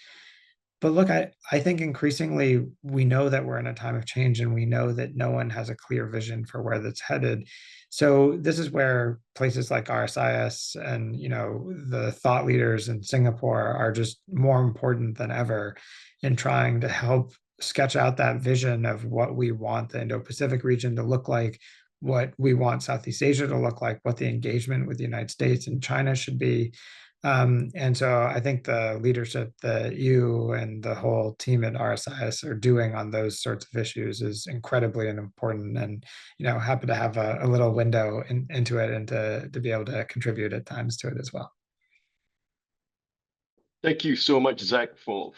But look, I think increasingly we know that we're in a time of change and we know that no one has a clear vision for where that's headed. So this is where places like RSIS and the thought leaders in Singapore are just more important than ever in trying to help sketch out that vision of what we want the Indo-Pacific region to look like, what we want Southeast Asia to look like, what the engagement with the United States and China should be. And so I think the leadership that you and the whole team at RSIS are doing on those sorts of issues is incredibly important. And happy to have a little window into it and to be able to contribute at times to it as well. Thank you so much, Zach, for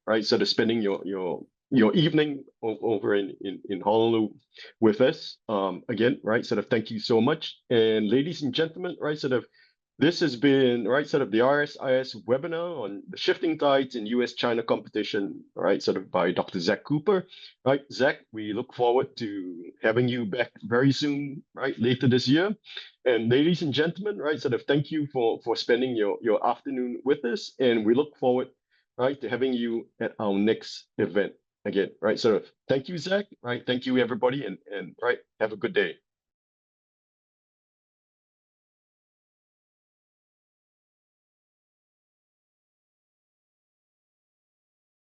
right sort of spending your evening over in Honolulu with us. Again, right, sort of thank you so much. And ladies and gentlemen, right, sort of this has been right sort of the RSIS webinar on the shifting tides in US-China competition, right, sort of by Dr. Zack Cooper. Right, Zach, we look forward to having you back very soon, right, later this year. And ladies and gentlemen, right, sort of thank you for spending your afternoon with us. And we look forward, right, to having you at our next event again, right? Sort of thank you, Zach, right? Thank you, everybody, and right, have a good day.